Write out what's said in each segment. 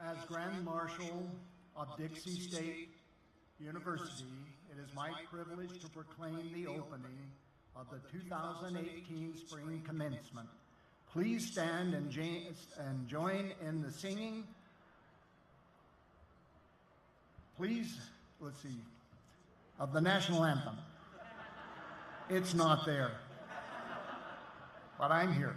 As Grand Marshal of Dixie State University, it is my privilege to proclaim the opening of the 2018 Spring Commencement. Please stand and join in the singing. Please, let's see, of the national anthem. It's not there, but I'm here.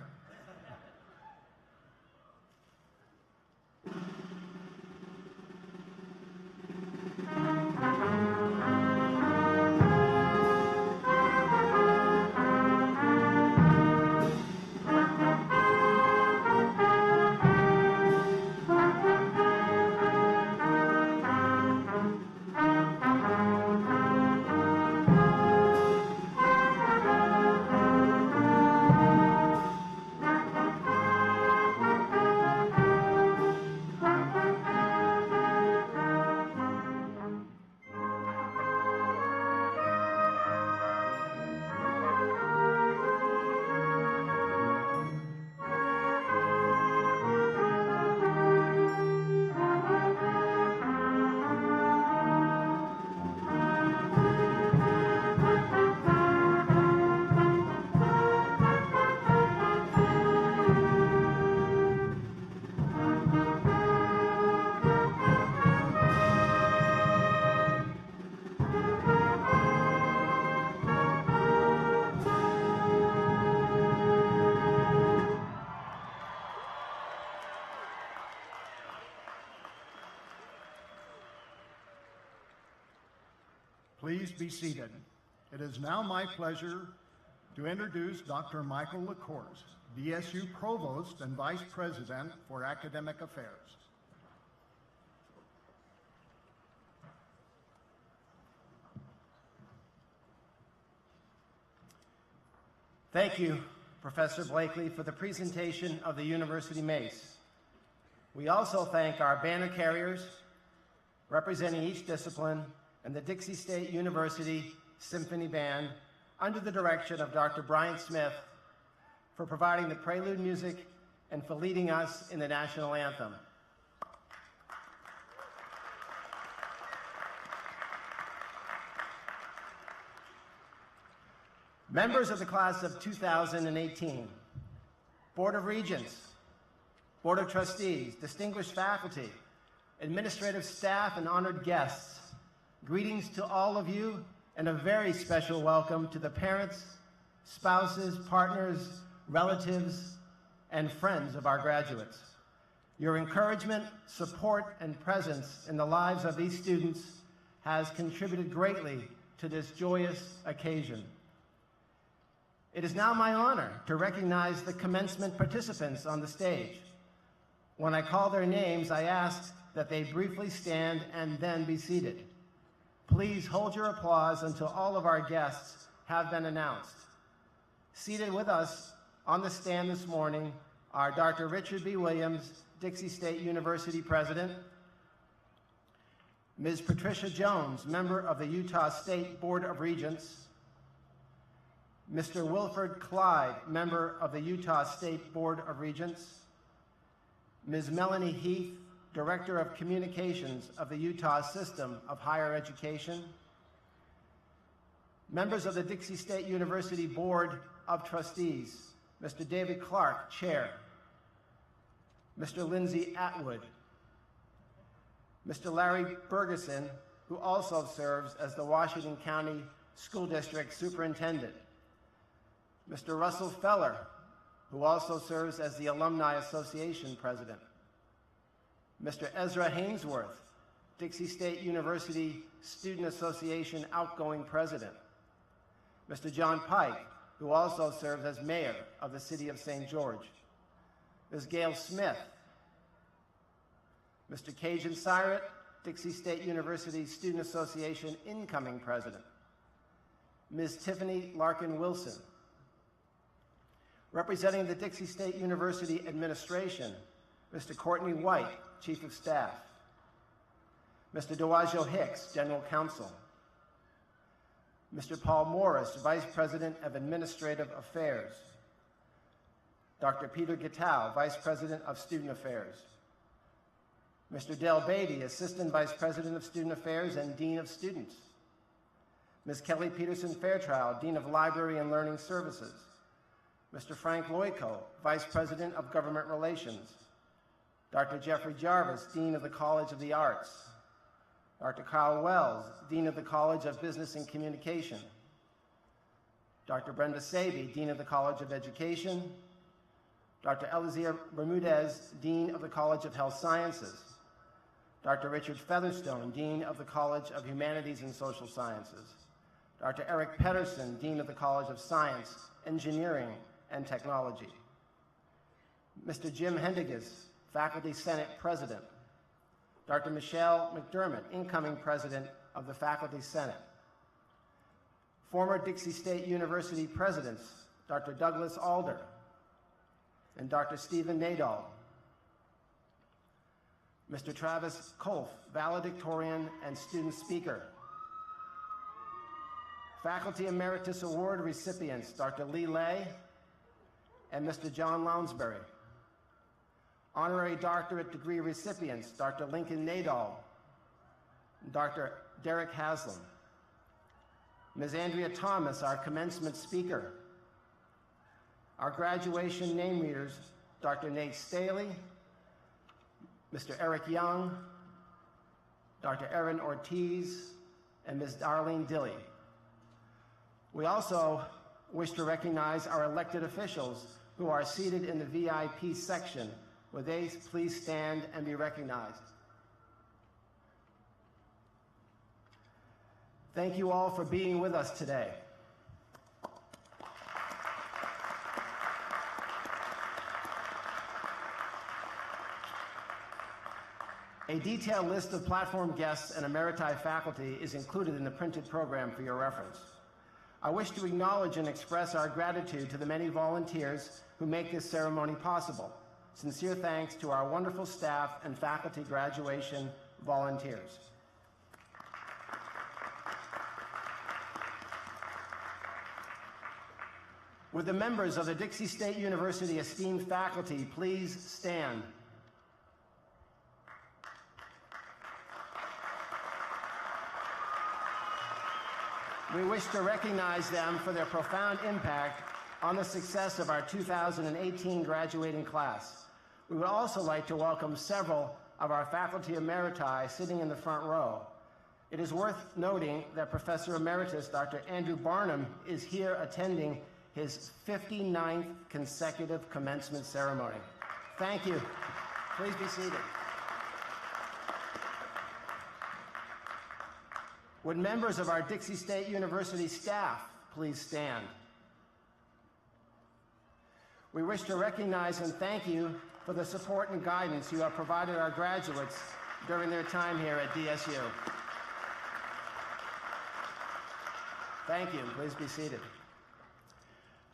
Please be seated. It is now my pleasure to introduce Dr. Michael LaCourse, DSU Provost and Vice President for Academic Affairs. Thank you, Professor Blakely, for the presentation of the University Mace. We also thank our banner carriers representing each discipline and the Dixie State University Symphony Band under the direction of Dr. Bryant Smith for providing the prelude music and for leading us in the national anthem. Members of the class of 2018, Board of Regents, Board of Trustees, distinguished faculty, administrative staff, and honored guests, greetings to all of you, and a very special welcome to the parents, spouses, partners, relatives, and friends of our graduates. Your encouragement, support, and presence in the lives of these students has contributed greatly to this joyous occasion. It is now my honor to recognize the commencement participants on the stage. When I call their names, I ask that they briefly stand and then be seated. Please hold your applause until all of our guests have been announced. Seated with us on the stand this morning are Dr. Richard B. Williams, Dixie State University President, Ms. Patricia Jones, member of the Utah State Board of Regents, Mr. Wilford Clyde, member of the Utah State Board of Regents, Ms. Melanie Heath, Director of Communications of the Utah System of Higher Education, members of the Dixie State University Board of Trustees, Mr. David Clark, Chair, Mr. Lindsay Atwood, Mr. Larry Bergeson, who also serves as the Washington County School District Superintendent, Mr. Russell Feller, who also serves as the Alumni Association President, Mr. Ezra Hainsworth, Dixie State University Student Association outgoing President, Mr. John Pike, who also serves as Mayor of the City of St. George, Ms. Gail Smith, Mr. Cajun Syret, Dixie State University Student Association incoming President, Ms. Tiffany Larkin Wilson. Representing the Dixie State University Administration, Mr. Courtney White, Chief of Staff, Mr. Dowajo Hicks, General Counsel, Mr. Paul Morris, Vice President of Administrative Affairs, Dr. Peter Gittal, Vice President of Student Affairs, Mr. Dale Beatty, Assistant Vice President of Student Affairs and Dean of Students. Ms. Kelly Peterson Fairchild, Dean of Library and Learning Services. Mr. Frank Loico, Vice President of Government Relations. Dr. Jeffrey Jarvis, Dean of the College of the Arts. Dr. Kyle Wells, Dean of the College of Business and Communication. Dr. Brenda Saby, Dean of the College of Education. Dr. Elizir Bermudez, Dean of the College of Health Sciences. Dr. Richard Featherstone, Dean of the College of Humanities and Social Sciences. Dr. Eric Pedersen, Dean of the College of Science, Engineering, and Technology. Mr. Jim Hendigas, Faculty Senate President. Dr. Michelle McDermott, Incoming President of the Faculty Senate. Former Dixie State University Presidents, Dr. Douglas Alder and Dr. Stephen Nadal. Mr. Travis Kolf, Valedictorian and Student Speaker. Faculty Emeritus Award recipients, Dr. Lee Lay and Mr. John Lounsbury. Honorary Doctorate degree recipients, Dr. Lincoln Nadal and Dr. Derek Haslam. Ms. Andrea Thomas, our commencement speaker. Our graduation name readers, Dr. Nate Staley, Mr. Eric Young, Dr. Erin Ortiz, and Ms. Darlene Dilley. We also wish to recognize our elected officials who are seated in the VIP section. Would they please stand and be recognized? Thank you all for being with us today. A detailed list of platform guests and emeriti faculty is included in the printed program for your reference. I wish to acknowledge and express our gratitude to the many volunteers who make this ceremony possible. Sincere thanks to our wonderful staff and faculty graduation volunteers. Would the members of the Dixie State University esteemed faculty please stand? We wish to recognize them for their profound impact on the success of our 2018 graduating class. We would also like to welcome several of our faculty emeriti sitting in the front row. It is worth noting that Professor Emeritus Dr. Andrew Barnum is here attending his 59th consecutive commencement ceremony. Thank you. Please be seated. Would members of our Dixie State University staff please stand? We wish to recognize and thank you for the support and guidance you have provided our graduates during their time here at DSU. Thank you. Please be seated.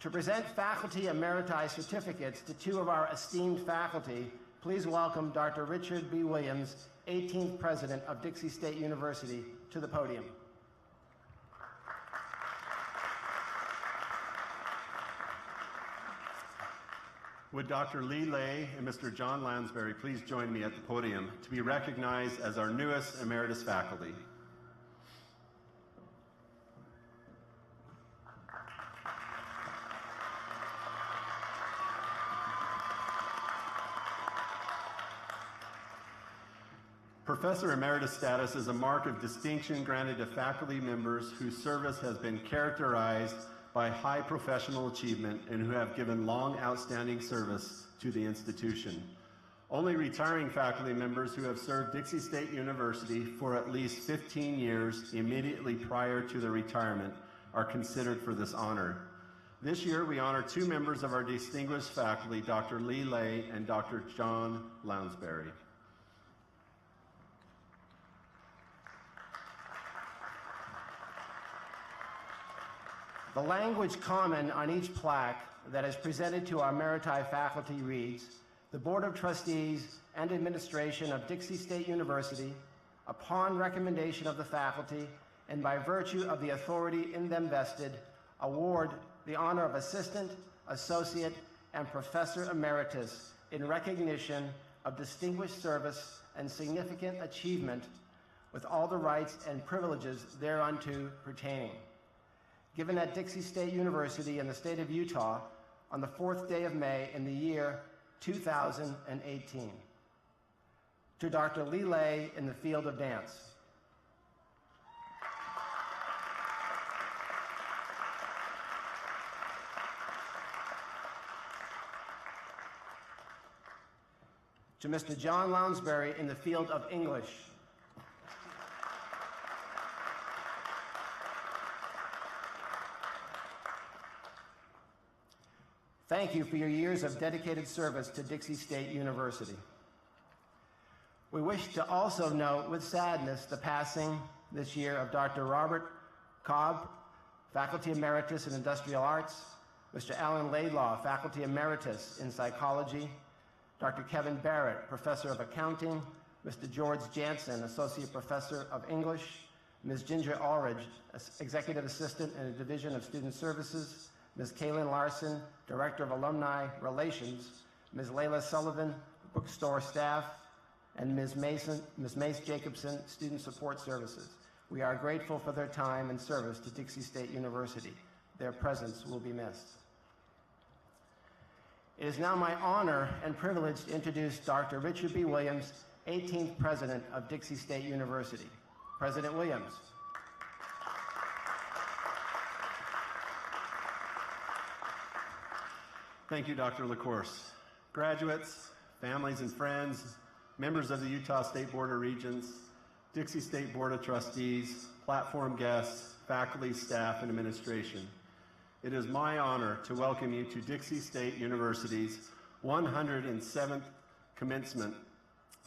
To present faculty emeriti certificates to two of our esteemed faculty, please welcome Dr. Richard B. Williams, 18th President of Dixie State University, to the podium. Would Dr. Lee Lay and Mr. John Lansbury please join me at the podium to be recognized as our newest emeritus faculty. Professor Emeritus status is a mark of distinction granted to faculty members whose service has been characterized by high professional achievement and who have given long outstanding service to the institution. Only retiring faculty members who have served Dixie State University for at least 15 years immediately prior to their retirement are considered for this honor. This year we honor two members of our distinguished faculty, Dr. Lee Lay and Dr. John Lounsbury. The language common on each plaque that is presented to our emeriti faculty reads, "The Board of Trustees and Administration of Dixie State University, upon recommendation of the faculty and by virtue of the authority in them vested, award the honor of Assistant, Associate, and Professor Emeritus in recognition of distinguished service and significant achievement with all the rights and privileges thereunto pertaining. Given at Dixie State University in the state of Utah on the 4th day of May in the year 2018. To Dr. Lee Lay in the field of dance. To Mr. John Lounsbury in the field of English. Thank you for your years of dedicated service to Dixie State University. We wish to also note with sadness the passing this year of Dr. Robert Cobb, Faculty Emeritus in Industrial Arts, Mr. Alan Laidlaw, Faculty Emeritus in Psychology, Dr. Kevin Barrett, Professor of Accounting, Mr. George Jansen, Associate Professor of English, Ms. Ginger Ulrich, Executive Assistant in the Division of Student Services, Ms. Kaylin Larson, Director of Alumni Relations, Ms. Layla Sullivan, Bookstore Staff, and Ms. Mace Jacobson, Student Support Services. We are grateful for their time and service to Dixie State University. Their presence will be missed. It is now my honor and privilege to introduce Dr. Richard B. Williams, 18th President of Dixie State University. President Williams. Thank you, Dr. LaCourse. Graduates, families and friends, members of the Utah State Board of Regents, Dixie State Board of Trustees, platform guests, faculty, staff, and administration. It is my honor to welcome you to Dixie State University's 107th commencement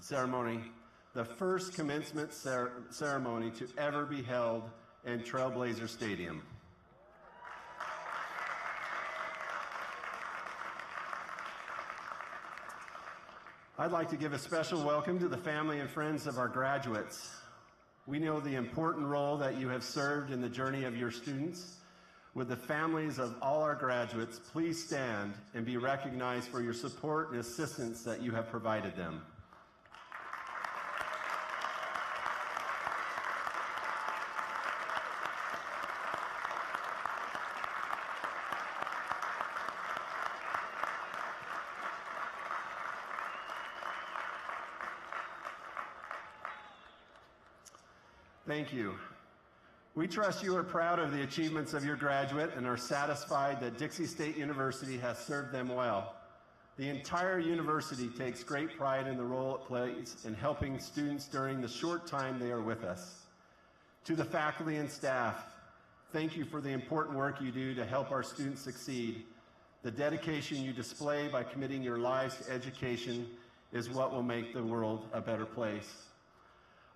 ceremony, the first commencement ceremony to ever be held in Trailblazer Stadium. I'd like to give a special welcome to the family and friends of our graduates. We know the important role that you have served in the journey of your students. With the families of all our graduates, please stand and be recognized for your support and assistance that you have provided them. Thank you. We trust you are proud of the achievements of your graduate and are satisfied that Dixie State University has served them well. The entire university takes great pride in the role it plays in helping students during the short time they are with us. To the faculty and staff, thank you for the important work you do to help our students succeed. The dedication you display by committing your lives to education is what will make the world a better place.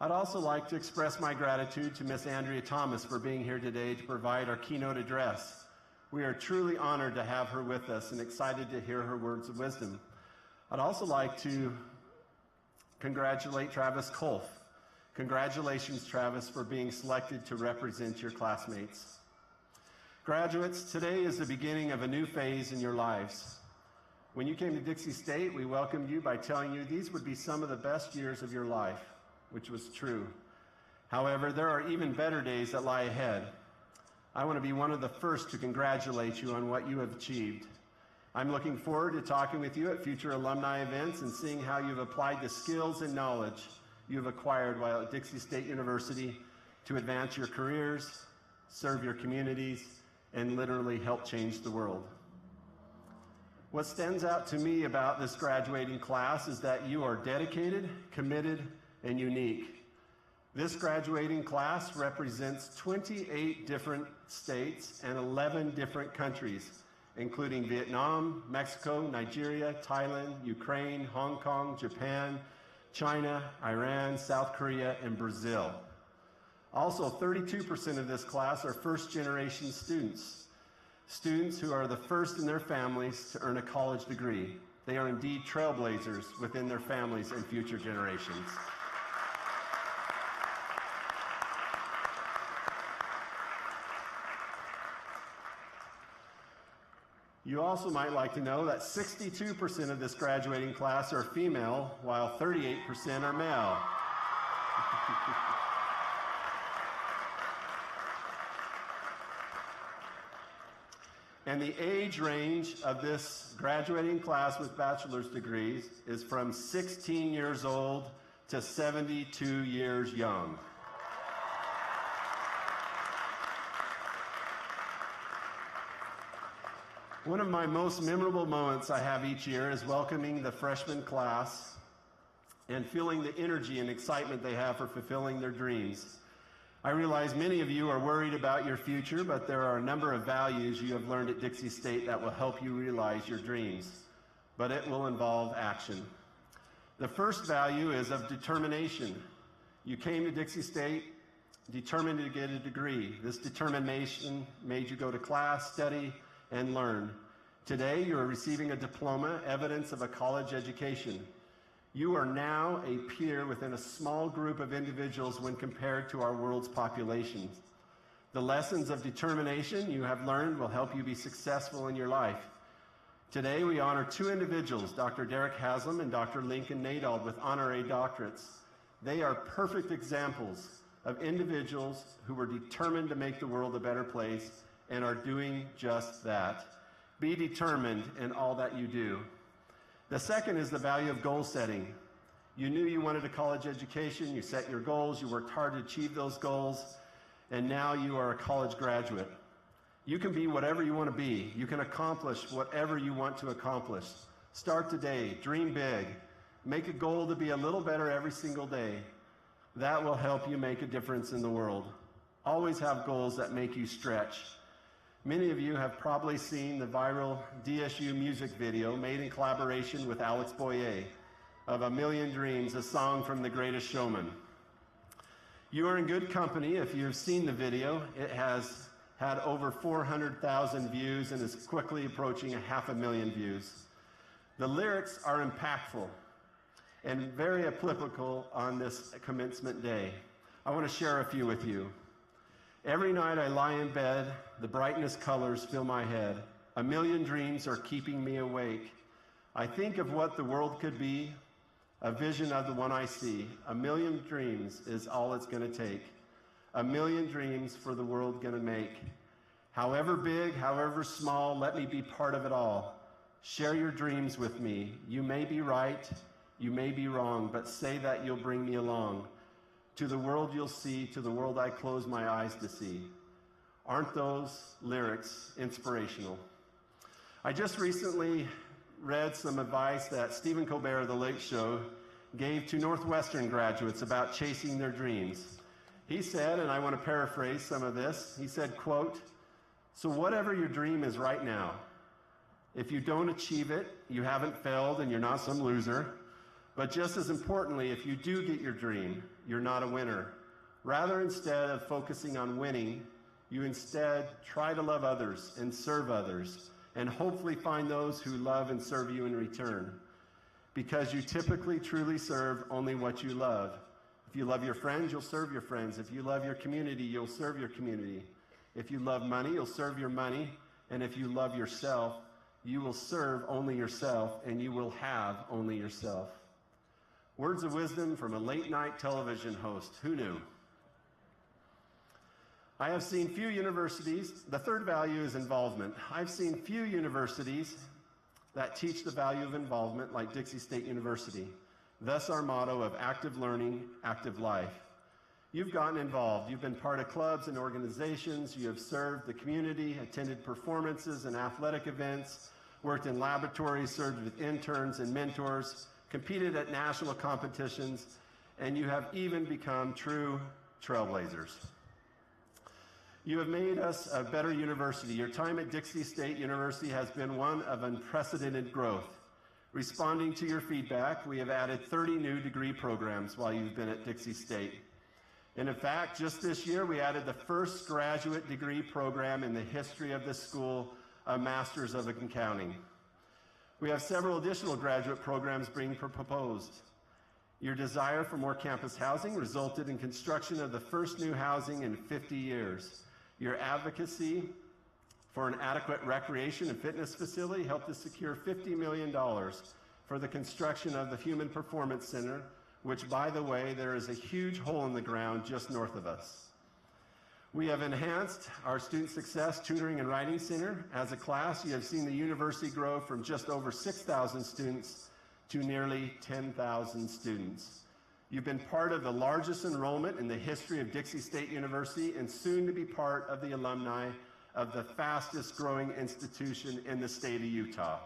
I'd also like to express my gratitude to Miss Andrea Thomas for being here today to provide our keynote address. We are truly honored to have her with us and excited to hear her words of wisdom. I'd also like to congratulate Travis Kolf. Congratulations, Travis, for being selected to represent your classmates. Graduates, today is the beginning of a new phase in your lives. When you came to Dixie State, we welcomed you by telling you these would be some of the best years of your life, which was true. However, there are even better days that lie ahead. I want to be one of the first to congratulate you on what you have achieved. I'm looking forward to talking with you at future alumni events and seeing how you've applied the skills and knowledge you've acquired while at Dixie State University to advance your careers, serve your communities, and literally help change the world. What stands out to me about this graduating class is that you are dedicated, committed, and unique. This graduating class represents 28 different states and 11 different countries, including Vietnam, Mexico, Nigeria, Thailand, Ukraine, Hong Kong, Japan, China, Iran, South Korea, and Brazil. Also, 32% of this class are first-generation students, students who are the first in their families to earn a college degree. They are indeed trailblazers within their families and future generations. You also might like to know that 62% of this graduating class are female, while 38% are male. And the age range of this graduating class with bachelor's degrees is from 16 years old to 72 years young. One of my most memorable moments I have each year is welcoming the freshman class and feeling the energy and excitement they have for fulfilling their dreams. I realize many of you are worried about your future, but there are a number of values you have learned at Dixie State that will help you realize your dreams, but it will involve action. The first value is of determination. You came to Dixie State determined to get a degree. This determination made you go to class, study, and learn. Today, you are receiving a diploma, evidence of a college education. You are now a peer within a small group of individuals when compared to our world's population. The lessons of determination you have learned will help you be successful in your life. Today, we honor two individuals, Dr. Derek Haslam and Dr. Lincoln Nadald, with honorary doctorates. They are perfect examples of individuals who were determined to make the world a better place and are doing just that. Be determined in all that you do. The second is the value of goal setting. You knew you wanted a college education, you set your goals, you worked hard to achieve those goals, and now you are a college graduate. You can be whatever you want to be. You can accomplish whatever you want to accomplish. Start today, dream big, make a goal to be a little better every single day. That will help you make a difference in the world. Always have goals that make you stretch. Many of you have probably seen the viral DSU music video made in collaboration with Alex Boyer of "A Million Dreams," a song from The Greatest Showman. You are in good company if you've seen the video. It has had over 400,000 views and is quickly approaching 500,000 views. The lyrics are impactful and very applicable on this commencement day. I want to share a few with you. Every night I lie in bed, the brightest colors fill my head. A million dreams are keeping me awake. I think of what the world could be, a vision of the one I see. A million dreams is all it's going to take. A million dreams for the world going to make. However big, however small, let me be part of it all. Share your dreams with me. You may be right, you may be wrong, but say that you'll bring me along. To the world you'll see, to the world I close my eyes to see. Aren't those lyrics inspirational? I just recently read some advice that Stephen Colbert of The Late Show gave to Northwestern graduates about chasing their dreams. He said, and I want to paraphrase some of this, he said, quote, "So whatever your dream is right now, if you don't achieve it, you haven't failed and you're not some loser. But just as importantly, if you do get your dream, you're not a winner. Rather, instead of focusing on winning, you instead try to love others and serve others, and hopefully find those who love and serve you in return. Because you typically truly serve only what you love. If you love your friends, you'll serve your friends. If you love your community, you'll serve your community. If you love money, you'll serve your money. And if you love yourself, you will serve only yourself, and you will have only yourself." Words of wisdom from a late-night television host. Who knew? I have seen few universities. The third value is involvement. I've seen few universities that teach the value of involvement like Dixie State University. Thus our motto of active learning, active life. You've gotten involved. You've been part of clubs and organizations. You have served the community, attended performances and athletic events, worked in laboratories, served with interns and mentors, competed at national competitions, and you have even become true trailblazers. You have made us a better university. Your time at Dixie State University has been one of unprecedented growth. Responding to your feedback, we have added 30 new degree programs while you've been at Dixie State. And in fact, just this year, we added the first graduate degree program in the history of this school, a Master's of Accounting. We have several additional graduate programs being proposed. Your desire for more campus housing resulted in construction of the first new housing in 50 years. Your advocacy for an adequate recreation and fitness facility, helped us secure $50 million for the construction of the Human Performance Center, which, by the way, there is a huge hole in the ground just north of us. We have enhanced our Student Success Tutoring and Writing Center. As a class, you have seen the university grow from just over 6,000 students to nearly 10,000 students. You've been part of the largest enrollment in the history of Dixie State University and soon to be part of the alumni of the fastest growing institution in the state of Utah.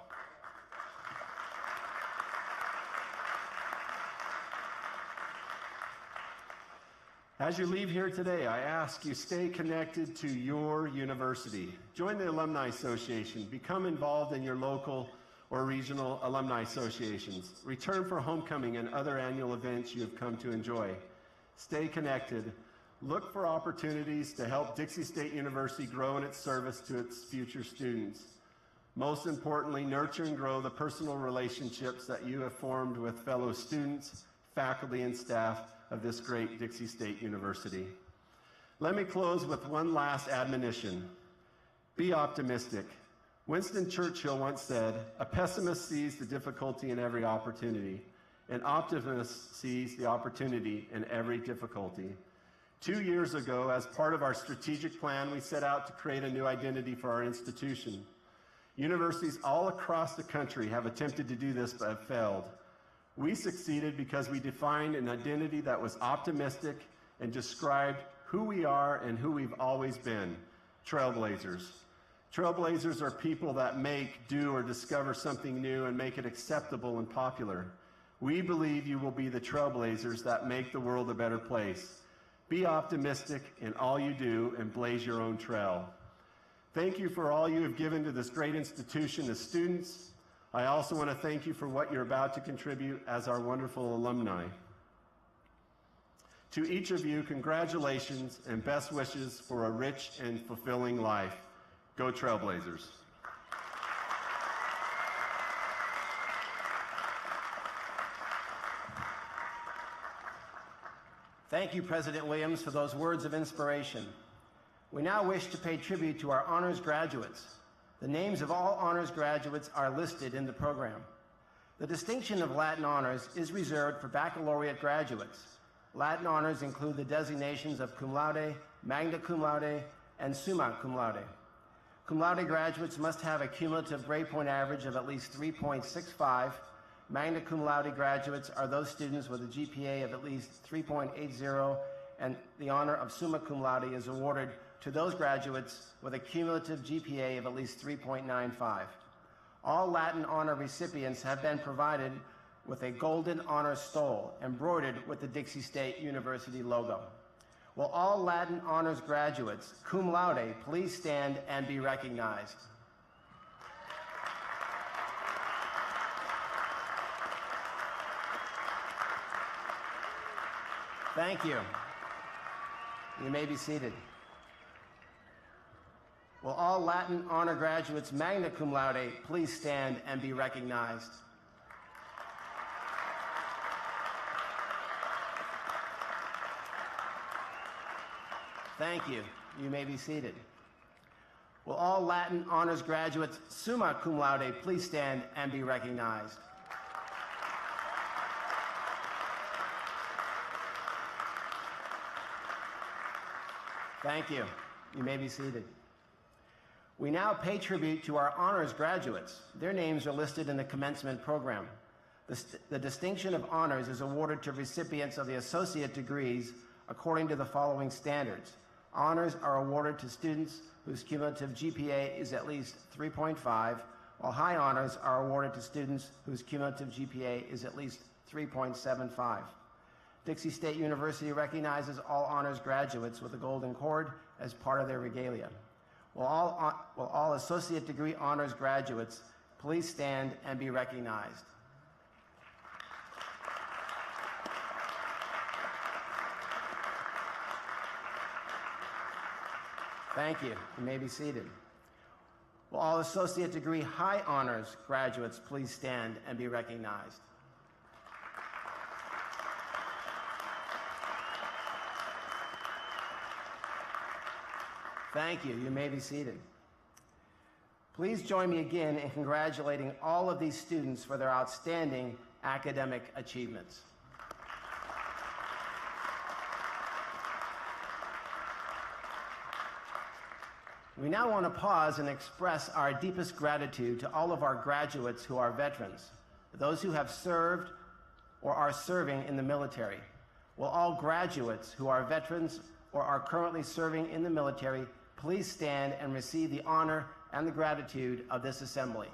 As you leave here today, I ask you stay connected to your university. Join the Alumni Association. Become involved in your local or regional alumni associations. Return for homecoming and other annual events you have come to enjoy. Stay connected. Look for opportunities to help Dixie State University grow in its service to its future students. Most importantly, nurture and grow the personal relationships that you have formed with fellow students, faculty, and staff of this great Dixie State University. Let me close with one last admonition. Be optimistic. Winston Churchill once said, "A pessimist sees the difficulty in every opportunity. An optimist sees the opportunity in every difficulty." 2 years ago, as part of our strategic plan, we set out to create a new identity for our institution. Universities all across the country have attempted to do this but have failed. We succeeded because we defined an identity that was optimistic and described who we are and who we've always been: trailblazers. Trailblazers are people that make, do, or discover something new and make it acceptable and popular. We believe you will be the trailblazers that make the world a better place. Be optimistic in all you do and blaze your own trail. Thank you for all you have given to this great institution as students. I also want to thank you for what you're about to contribute as our wonderful alumni. To each of you, congratulations and best wishes for a rich and fulfilling life. Go Trailblazers. Thank you, President Williams, for those words of inspiration. We now wish to pay tribute to our honors graduates. The names of all honors graduates are listed in the program. The distinction of Latin honors is reserved for baccalaureate graduates. Latin honors include the designations of cum laude, magna cum laude, and summa cum laude. Cum laude graduates must have a cumulative grade point average of at least 3.65. Magna cum laude graduates are those students with a GPA of at least 3.80, and the honor of summa cum laude is awarded to those graduates with a cumulative GPA of at least 3.95. All Latin honor recipients have been provided with a golden honor stole embroidered with the Dixie State University logo. Will all Latin honors graduates, cum laude, please stand and be recognized? Thank you. You may be seated. Will all Latin honor graduates, magna cum laude, please stand and be recognized? Thank you. You may be seated. Will all Latin honors graduates, summa cum laude, please stand and be recognized? Thank you. You may be seated. We now pay tribute to our honors graduates. Their names are listed in the commencement program. The distinction of honors is awarded to recipients of the associate degrees according to the following standards. Honors are awarded to students whose cumulative GPA is at least 3.5, while high honors are awarded to students whose cumulative GPA is at least 3.75. Dixie State University recognizes all honors graduates with a golden cord as part of their regalia. Will all associate degree honors graduates please stand and be recognized? Thank you. You may be seated. Will all associate degree high honors graduates please stand and be recognized? Thank you. You may be seated. Please join me again in congratulating all of these students for their outstanding academic achievements. We now want to pause and express our deepest gratitude to all of our graduates who are veterans, those who have served or are serving in the military. Will all graduates who are veterans or are currently serving in the military please stand and receive the honor and the gratitude of this assembly.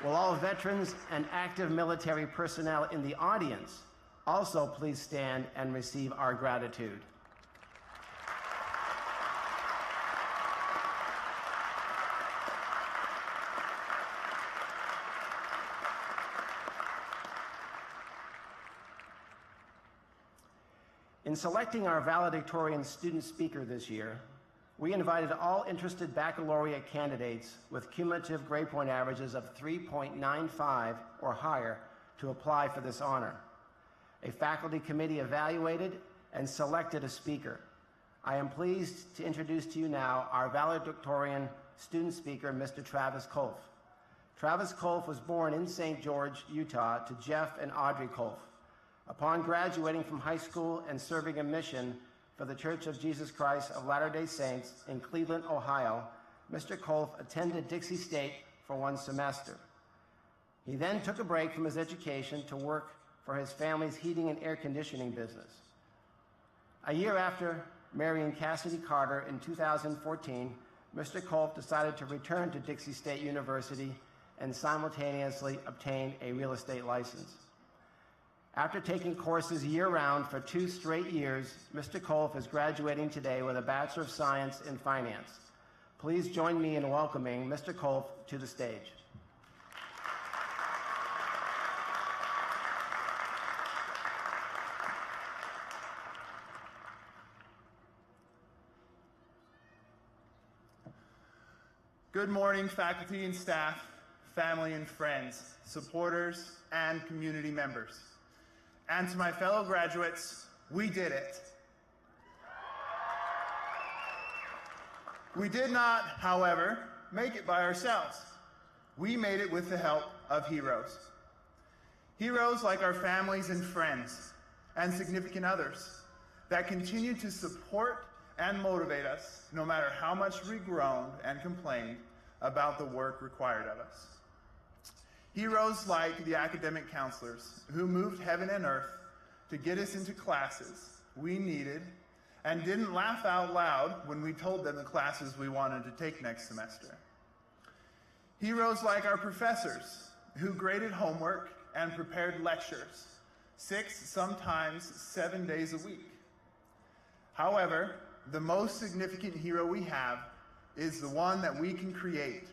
Will all veterans and active military personnel in the audience also please stand and receive our gratitude. In selecting our valedictorian student speaker this year, we invited all interested baccalaureate candidates with cumulative grade point averages of 3.95 or higher to apply for this honor. A faculty committee evaluated and selected a speaker. I am pleased to introduce to you now our valedictorian student speaker, Mr. Travis Kolf. Travis Kolf was born in St. George, Utah, to Jeff and Audrey Kolf. Upon graduating from high school and serving a mission for the Church of Jesus Christ of Latter-day Saints in Cleveland, Ohio, Mr. Kolf attended Dixie State for one semester. He then took a break from his education to work for his family's heating and air conditioning business. A year after marrying Cassidy Carter in 2014, Mr. Kolf decided to return to Dixie State University and simultaneously obtain a real estate license. After taking courses year-round for 2 straight years, Mr. Kolf is graduating today with a Bachelor of Science in Finance. Please join me in welcoming Mr. Kolf to the stage. Good morning, faculty and staff, family and friends, supporters and community members. And to my fellow graduates, we did it. We did not, however, make it by ourselves. We made it with the help of heroes. Heroes like our families and friends and significant others that continue to support and motivate us no matter how much we groaned and complained about the work required of us. Heroes like the academic counselors who moved heaven and earth to get us into classes we needed and didn't laugh out loud when we told them the classes we wanted to take next semester. Heroes like our professors who graded homework and prepared lectures 6, sometimes 7 days a week. However, the most significant hero we have is the one that we can create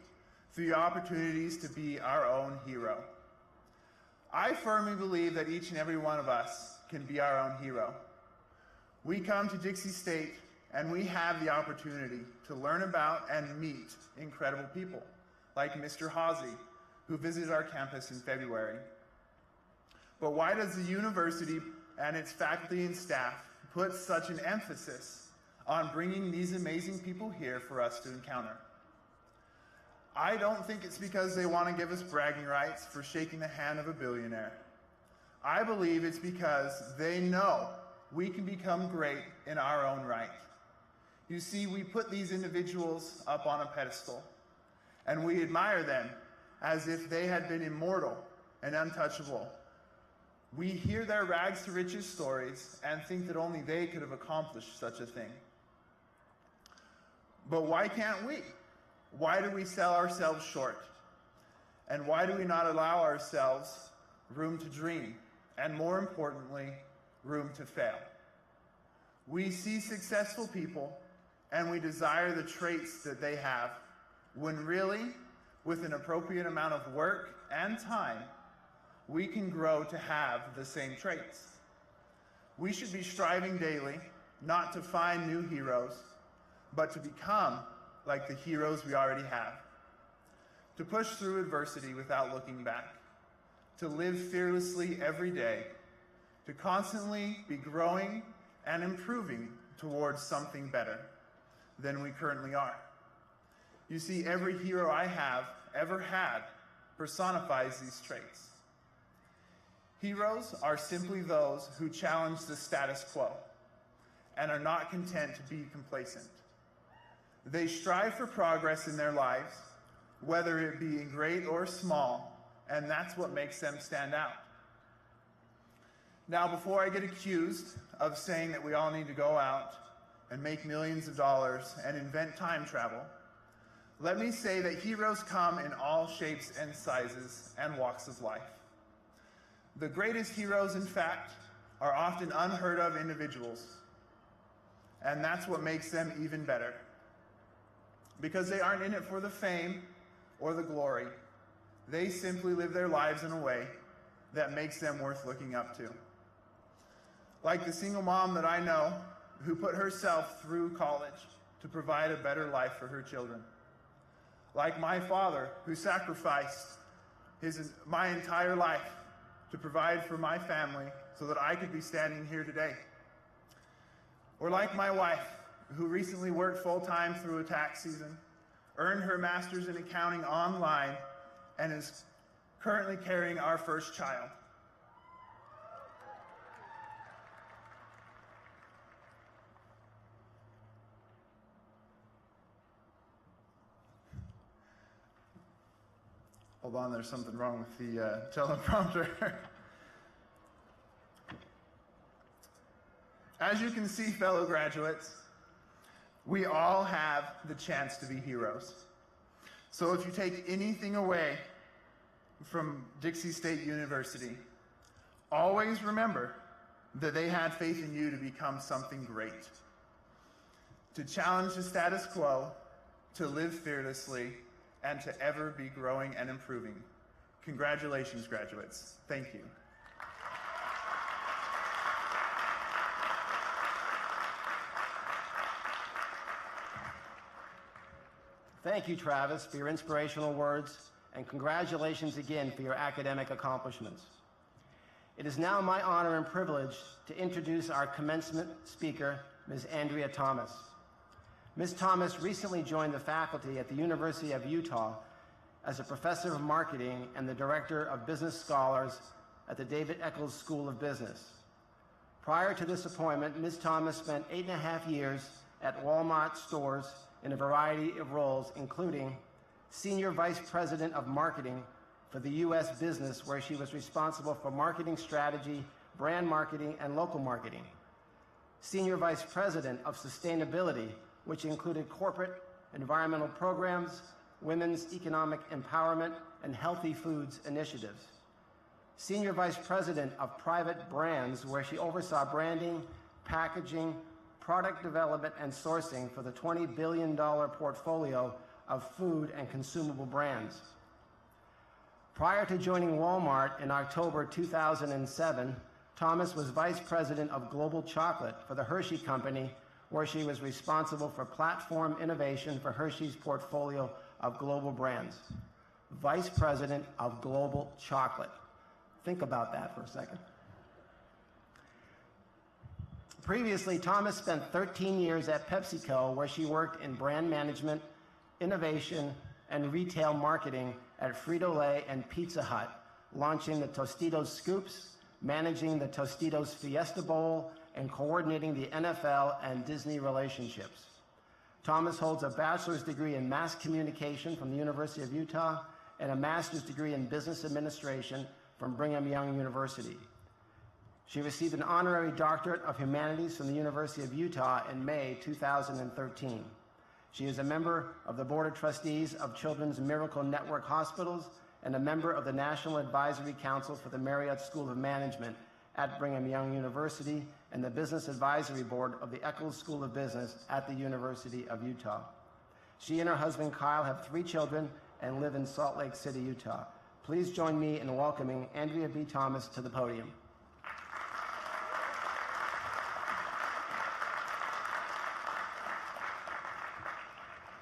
through the opportunities to be our own hero. I firmly believe that each and every one of us can be our own hero. We come to Dixie State and we have the opportunity to learn about and meet incredible people, like Mr. Hawsey, who visited our campus in February. But why does the university and its faculty and staff put such an emphasis on bringing these amazing people here for us to encounter? I don't think it's because they want to give us bragging rights for shaking the hand of a billionaire. I believe it's because they know we can become great in our own right. You see, we put these individuals up on a pedestal, and we admire them as if they had been immortal and untouchable. We hear their rags to riches stories and think that only they could have accomplished such a thing. But why can't we? Why do we sell ourselves short? And why do we not allow ourselves room to dream, and more importantly, room to fail? We see successful people and we desire the traits that they have, when really, with an appropriate amount of work and time, we can grow to have the same traits. We should be striving daily, not to find new heroes, but to become like the heroes we already have, to push through adversity without looking back, to live fearlessly every day, to constantly be growing and improving towards something better than we currently are. You see, every hero I have ever had personifies these traits. Heroes are simply those who challenge the status quo and are not content to be complacent. They strive for progress in their lives, whether it be great or small, and that's what makes them stand out. Now, before I get accused of saying that we all need to go out and make millions of dollars and invent time travel, let me say that heroes come in all shapes and sizes and walks of life. The greatest heroes, in fact, are often unheard of individuals, and that's what makes them even better. Because they aren't in it for the fame or the glory. They simply live their lives in a way that makes them worth looking up to. Like the single mom that I know who put herself through college to provide a better life for her children. Like my father who sacrificed my entire life to provide for my family so that I could be standing here today. Or like my wife, who recently worked full-time through a tax season, earned her master's in accounting online, and is currently carrying our first child. Hold on, there's something wrong with the teleprompter. As you can see, fellow graduates, we all have the chance to be heroes. So if you take anything away from Dixie State University, always remember that they had faith in you to become something great, to challenge the status quo, to live fearlessly, and to ever be growing and improving. Congratulations, graduates. Thank you. Thank you, Travis, for your inspirational words, and congratulations again for your academic accomplishments. It is now my honor and privilege to introduce our commencement speaker, Ms. Andrea Thomas. Ms. Thomas recently joined the faculty at the University of Utah as a professor of marketing and the director of business scholars at the David Eccles School of Business. Prior to this appointment, Ms. Thomas spent 8.5 years at Walmart stores in a variety of roles, including Senior Vice President of Marketing for the U.S. business, where she was responsible for marketing strategy, brand marketing, and local marketing. Senior Vice President of Sustainability, which included corporate environmental programs, women's economic empowerment, and healthy foods initiatives. Senior Vice President of Private Brands, where she oversaw branding, packaging, product development, and sourcing for the $20 billion portfolio of food and consumable brands. Prior to joining Walmart in October 2007, Thomas was Vice President of Global Chocolate for the Hershey Company, where she was responsible for platform innovation for Hershey's portfolio of global brands. Vice President of Global Chocolate. Think about that for a second. Previously, Thomas spent 13 years at PepsiCo, where she worked in brand management, innovation, and retail marketing at Frito-Lay and Pizza Hut, launching the Tostitos Scoops, managing the Tostitos Fiesta Bowl, and coordinating the NFL and Disney relationships. Thomas holds a bachelor's degree in mass communication from the University of Utah and a master's degree in business administration from Brigham Young University. She received an honorary doctorate of humanities from the University of Utah in May 2013. She is a member of the Board of Trustees of Children's Miracle Network Hospitals and a member of the National Advisory Council for the Marriott School of Management at Brigham Young University and the Business Advisory Board of the Eccles School of Business at the University of Utah. She and her husband Kyle have 3 children and live in Salt Lake City, Utah. Please join me in welcoming Andrea B. Thomas to the podium.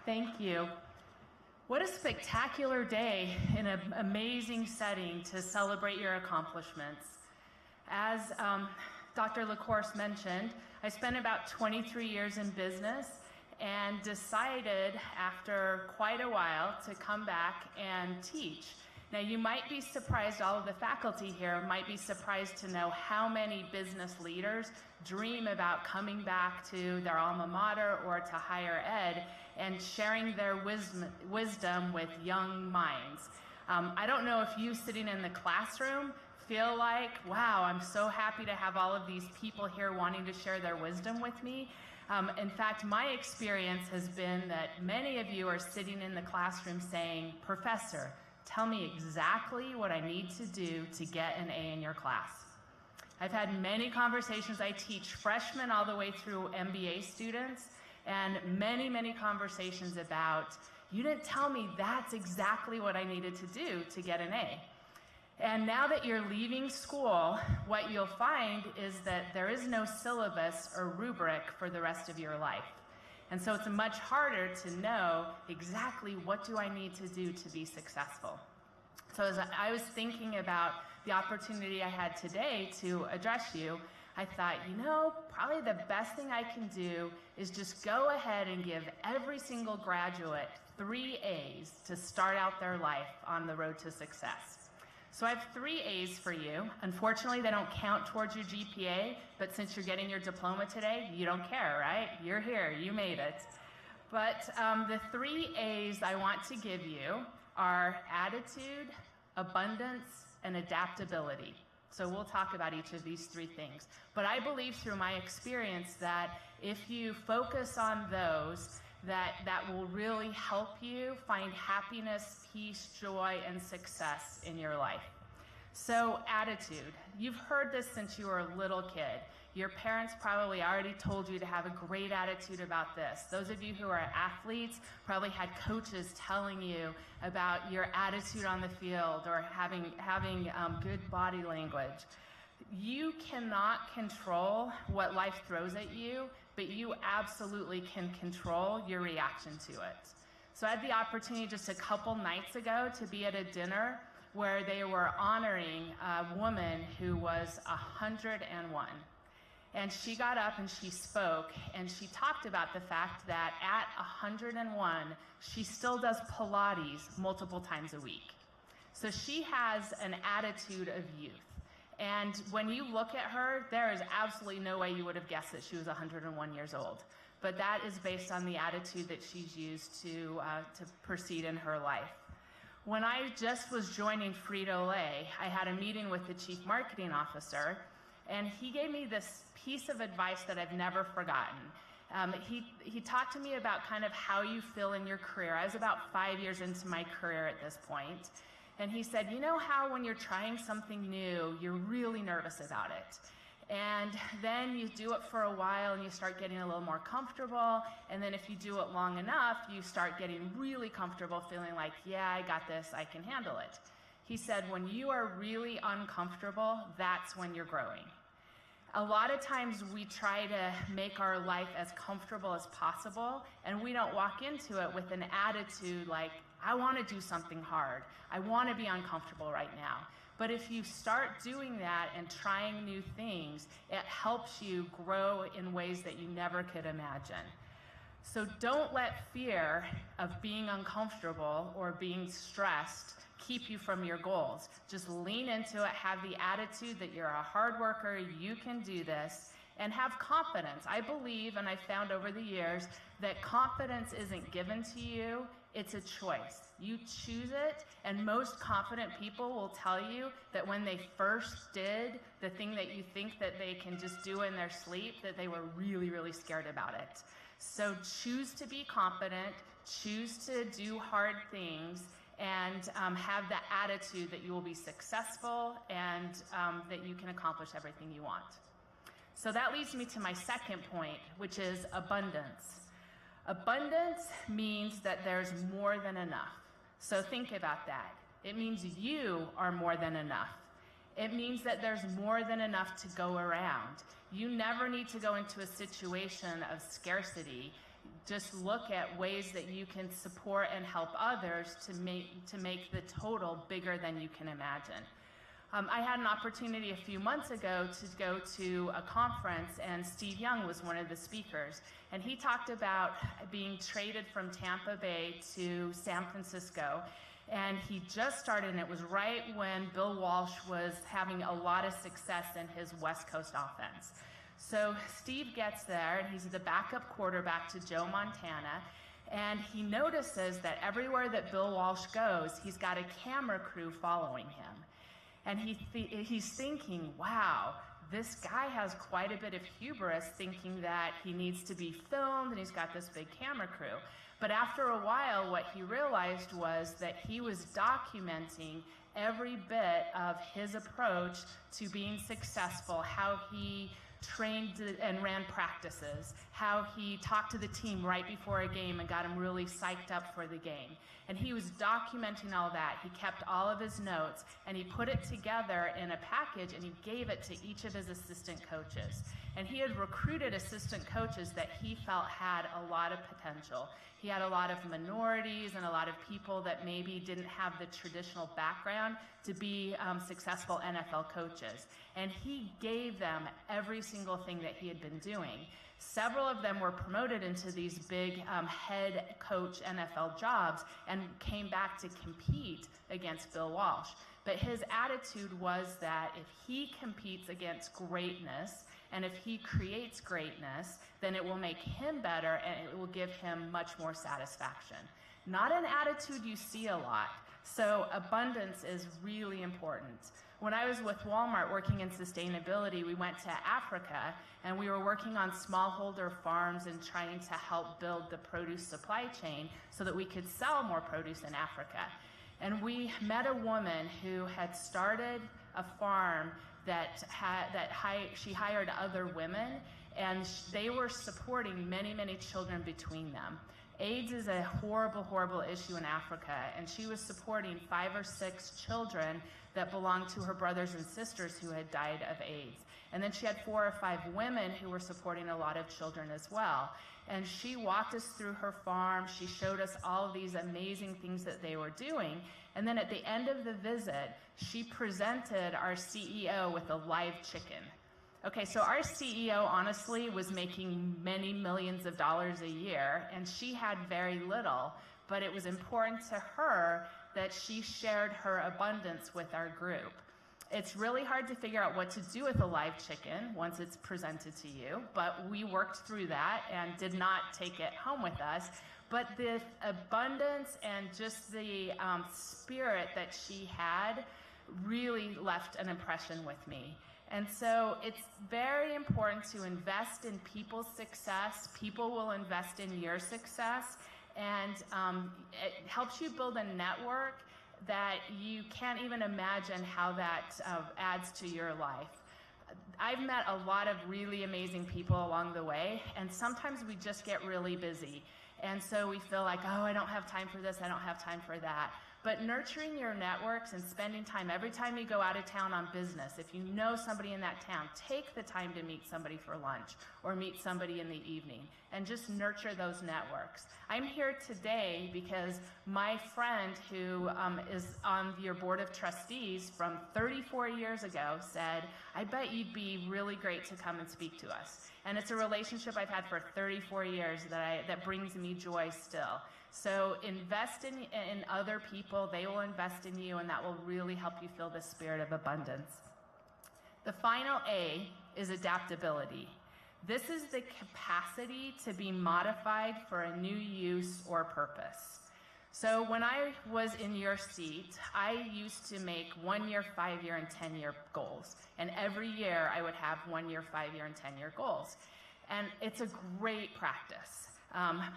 Thank you. What a spectacular day in an amazing setting to celebrate your accomplishments. As Dr. LaCourse mentioned, I spent about 23 years in business and decided after quite a while to come back and teach. Now you might be surprised, all of the faculty here might be surprised to know how many business leaders dream about coming back to their alma mater or to higher ed and sharing their wisdom with young minds. I don't know if you sitting in the classroom feel like, wow, I'm so happy to have all of these people here wanting to share their wisdom with me. In fact, my experience has been that many of you are sitting in the classroom saying, Professor, tell me exactly what I need to do to get an A in your class. I've had many conversations. I teach freshmen all the way through MBA students, and many, many conversations about, you didn't tell me that's exactly what I needed to do to get an A. And now that you're leaving school, what you'll find is that there is no syllabus or rubric for the rest of your life. And so it's much harder to know exactly what do I need to do to be successful. So as I was thinking about the opportunity I had today to address you, I thought, you know, probably the best thing I can do is just go ahead and give every single graduate 3 A's to start out their life on the road to success. So I have 3 A's for you. Unfortunately, they don't count towards your GPA, but since you're getting your diploma today, you don't care, right? You're here, you made it. But the 3 A's I want to give you are attitude, abundance, and adaptability. So we'll talk about each of these 3 things. But I believe through my experience that if you focus on those, that will really help you find happiness, peace, joy, and success in your life. So attitude. You've heard this since you were a little kid. Your parents probably already told you to have a great attitude about this. Those of you who are athletes probably had coaches telling you about your attitude on the field or having good body language. You cannot control what life throws at you, but you absolutely can control your reaction to it. So I had the opportunity just a couple nights ago to be at a dinner where they were honoring a woman who was 101. And she got up and she spoke, and she talked about the fact that at 101, she still does Pilates multiple times a week. So she has an attitude of youth. And when you look at her, there is absolutely no way you would have guessed that she was 101 years old. But that is based on the attitude that she's used to proceed in her life. When I just was joining Frito-Lay, I had a meeting with the chief marketing officer, and he gave me this piece of advice that I've never forgotten. He talked to me about kind of how you feel in your career. I was about 5 years into my career at this point. And he said, you know how when you're trying something new, you're really nervous about it. And then you do it for a while and you start getting a little more comfortable. And then if you do it long enough, you start getting really comfortable, feeling like, yeah, I got this, I can handle it. He said, when you are really uncomfortable, that's when you're growing. A lot of times we try to make our life as comfortable as possible, and we don't walk into it with an attitude like, I want to do something hard. I want to be uncomfortable right now. But if you start doing that and trying new things, it helps you grow in ways that you never could imagine. So don't let fear of being uncomfortable or being stressed keep you from your goals. Just lean into it, have the attitude that you're a hard worker, you can do this, and have confidence. I believe, and I found over the years, that confidence isn't given to you, it's a choice. You choose it, and most confident people will tell you that when they first did the thing that you think that they can just do in their sleep, that they were really, really scared about it. So choose to be confident, choose to do hard things, and have the attitude that you will be successful and that you can accomplish everything you want. So that leads me to my second point, which is abundance. Abundance means that there's more than enough. So think about that. It means you are more than enough. It means that there's more than enough to go around. You never need to go into a situation of scarcity. just look at ways that you can support and help others to make the total bigger than you can imagine. I had an opportunity a few months ago to go to a conference, and Steve Young was one of the speakers. And he talked about being traded from Tampa Bay to San Francisco. And he just started, and it was right when Bill Walsh was having a lot of success in his West Coast offense. So Steve gets there, and he's the backup quarterback to Joe Montana. And he notices that everywhere that Bill Walsh goes, he's got a camera crew following him. And he's thinking, wow, this guy has quite a bit of hubris, thinking that he needs to be filmed and he's got this big camera crew. But after a while, what he realized was that he was documenting every bit of his approach to being successful, how he trained and ran practices, how he talked to the team right before a game and got them really psyched up for the game. And he was documenting all that. He kept all of his notes, and he put it together in a package, and he gave it to each of his assistant coaches. And he had recruited assistant coaches that he felt had a lot of potential. He had a lot of minorities and a lot of people that maybe didn't have the traditional background to be successful NFL coaches. And he gave them every single thing that he had been doing. Several of them were promoted into these big head coach NFL jobs and came back to compete against Bill Walsh. But his attitude was that if he competes against greatness and if he creates greatness, then it will make him better and it will give him much more satisfaction. Not an attitude you see a lot. So abundance is really important. When I was with Walmart working in sustainability, we went to Africa and we were working on smallholder farms and trying to help build the produce supply chain so that we could sell more produce in Africa. And we met a woman who had started a farm she hired other women, and they were supporting many, many children between them. AIDS is a horrible, horrible issue in Africa, and she was supporting 5 or 6 children that belonged to her brothers and sisters who had died of AIDS. And then she had 4 or 5 women who were supporting a lot of children as well. And she walked us through her farm. She showed us all of these amazing things that they were doing. And then at the end of the visit, she presented our CEO with a live chicken. Okay, so our CEO honestly was making many millions of dollars a year, and she had very little, but it was important to her that she shared her abundance with our group. It's really hard to figure out what to do with a live chicken once it's presented to you, but we worked through that and did not take it home with us. But the abundance and just the spirit that she had really left an impression with me. And so it's very important to invest in people's success. People will invest in your success, and it helps you build a network that you can't even imagine how that adds to your life. I've met a lot of really amazing people along the way, and sometimes we just get really busy. And so we feel like, oh, I don't have time for this, I don't have time for that. But nurturing your networks and spending time every time you go out of town on business, if you know somebody in that town, take the time to meet somebody for lunch or meet somebody in the evening and just nurture those networks. I'm here today because my friend who is on your board of trustees from 34 years ago said, I bet you'd be really great to come and speak to us. And it's a relationship I've had for 34 years that brings me joy still. So invest in other people, they will invest in you, and that will really help you feel the spirit of abundance. The final A is adaptability. This is the capacity to be modified for a new use or purpose. So when I was in your seat, I used to make 1-year, 5-year, and 10-year goals. And every year I would have 1-year, 5-year, and 10-year goals. And it's a great practice.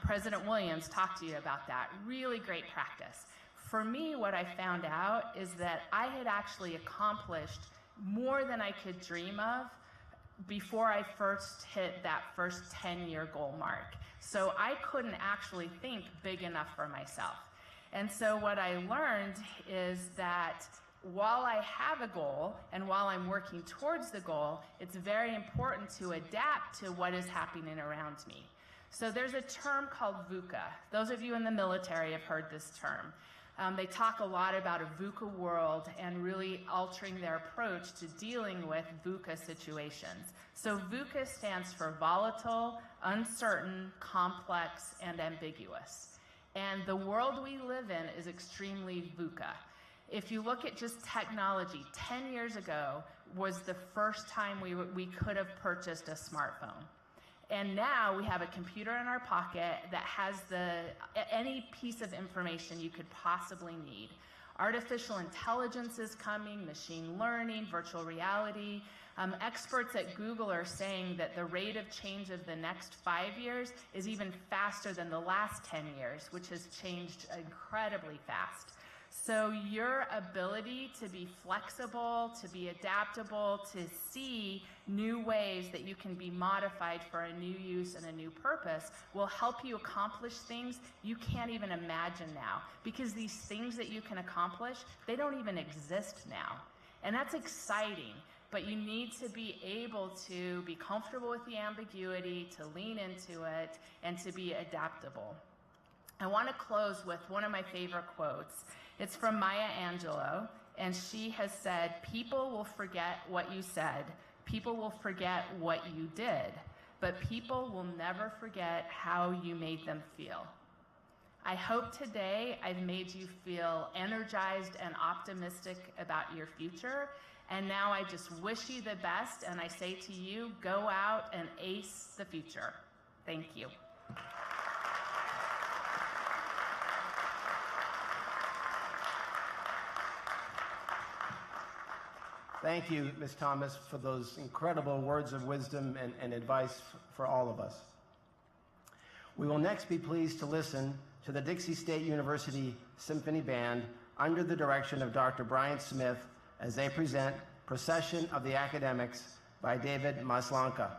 President Williams talked to you about that. Really great practice. For me, what I found out is that I had actually accomplished more than I could dream of before I first hit that first 10-year goal mark. So I couldn't actually think big enough for myself. And so what I learned is that while I have a goal and while I'm working towards the goal, it's very important to adapt to what is happening around me. So there's a term called VUCA. Those of you in the military have heard this term. They talk a lot about a VUCA world and really altering their approach to dealing with VUCA situations. So VUCA stands for volatile, uncertain, complex, and ambiguous. And the world we live in is extremely VUCA. If you look at just technology, 10 years ago was the first time we could have purchased a smartphone. And now we have a computer in our pocket that has any piece of information you could possibly need. Artificial intelligence is coming, machine learning, virtual reality. Experts at Google are saying that the rate of change of the next 5 years is even faster than the last 10 years, which has changed incredibly fast. So your ability to be flexible, to be adaptable, to see new ways that you can be modified for a new use and a new purpose will help you accomplish things you can't even imagine now. Because these things that you can accomplish, they don't even exist now. And that's exciting, but you need to be able to be comfortable with the ambiguity, to lean into it, and to be adaptable. I want to close with one of my favorite quotes. It's from Maya Angelou, and she has said, "People will forget what you said, people will forget what you did, but people will never forget how you made them feel." I hope today I've made you feel energized and optimistic about your future, and now I just wish you the best, and I say to you, go out and ace the future. Thank you. Thank you, Ms. Thomas, for those incredible words of wisdom and advice for all of us. We will next be pleased to listen to the Dixie State University Symphony Band under the direction of Dr. Brian Smith as they present Procession of the Academics by David Maslanka.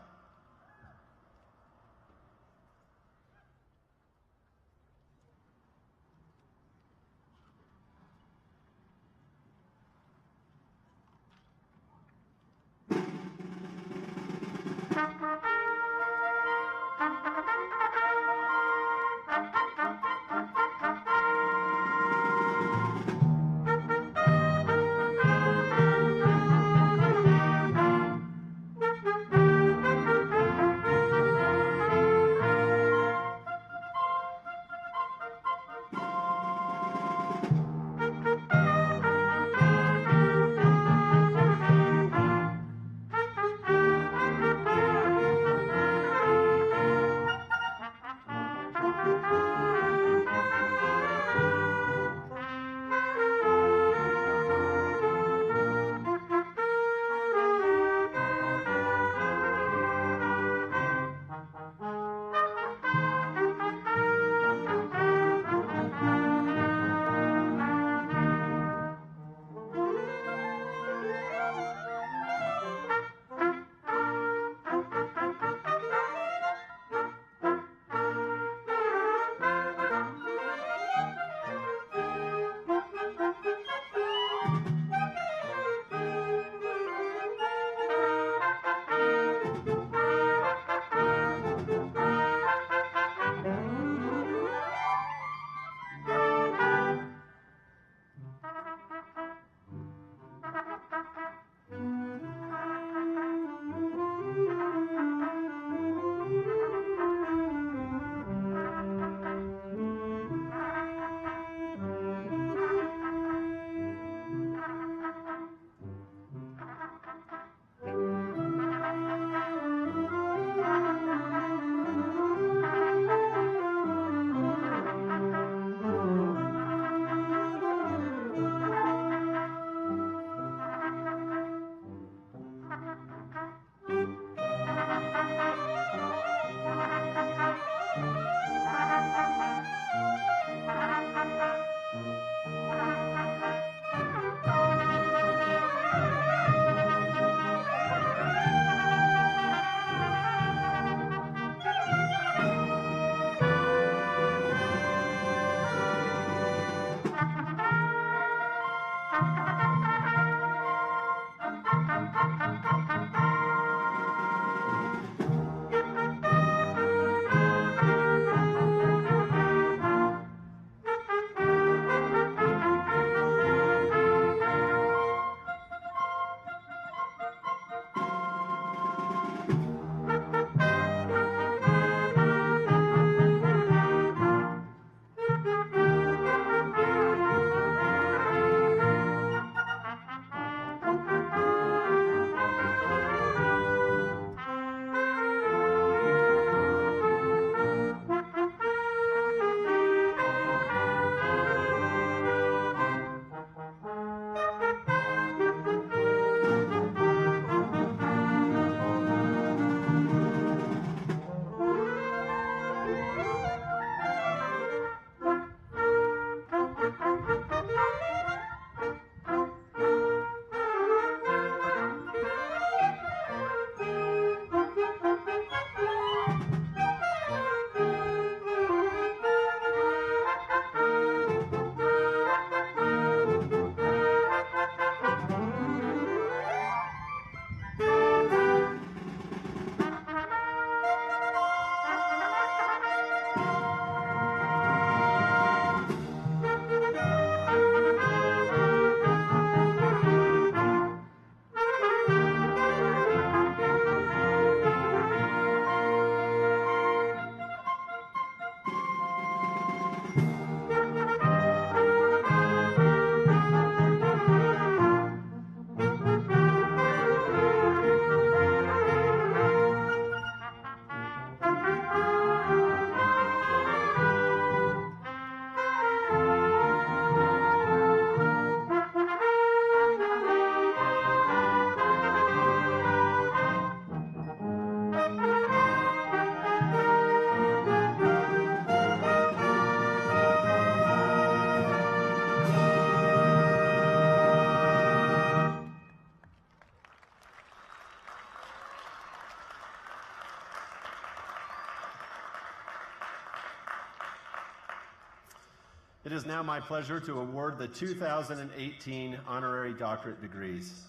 It is now my pleasure to award the 2018 honorary doctorate degrees.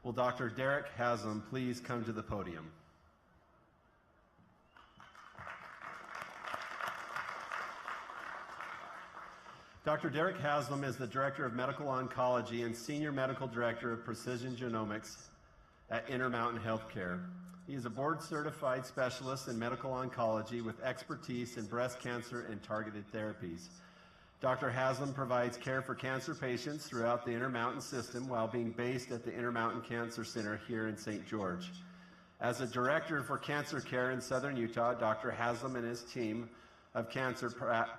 Will Dr. Derek Haslam please come to the podium? Dr. Derek Haslam is the Director of Medical Oncology and Senior Medical Director of Precision Genomics at Intermountain Healthcare. He is a board-certified specialist in medical oncology with expertise in breast cancer and targeted therapies. Dr. Haslam provides care for cancer patients throughout the Intermountain system while being based at the Intermountain Cancer Center here in St. George. As a Director for Cancer Care in Southern Utah, Dr. Haslam and his team of cancer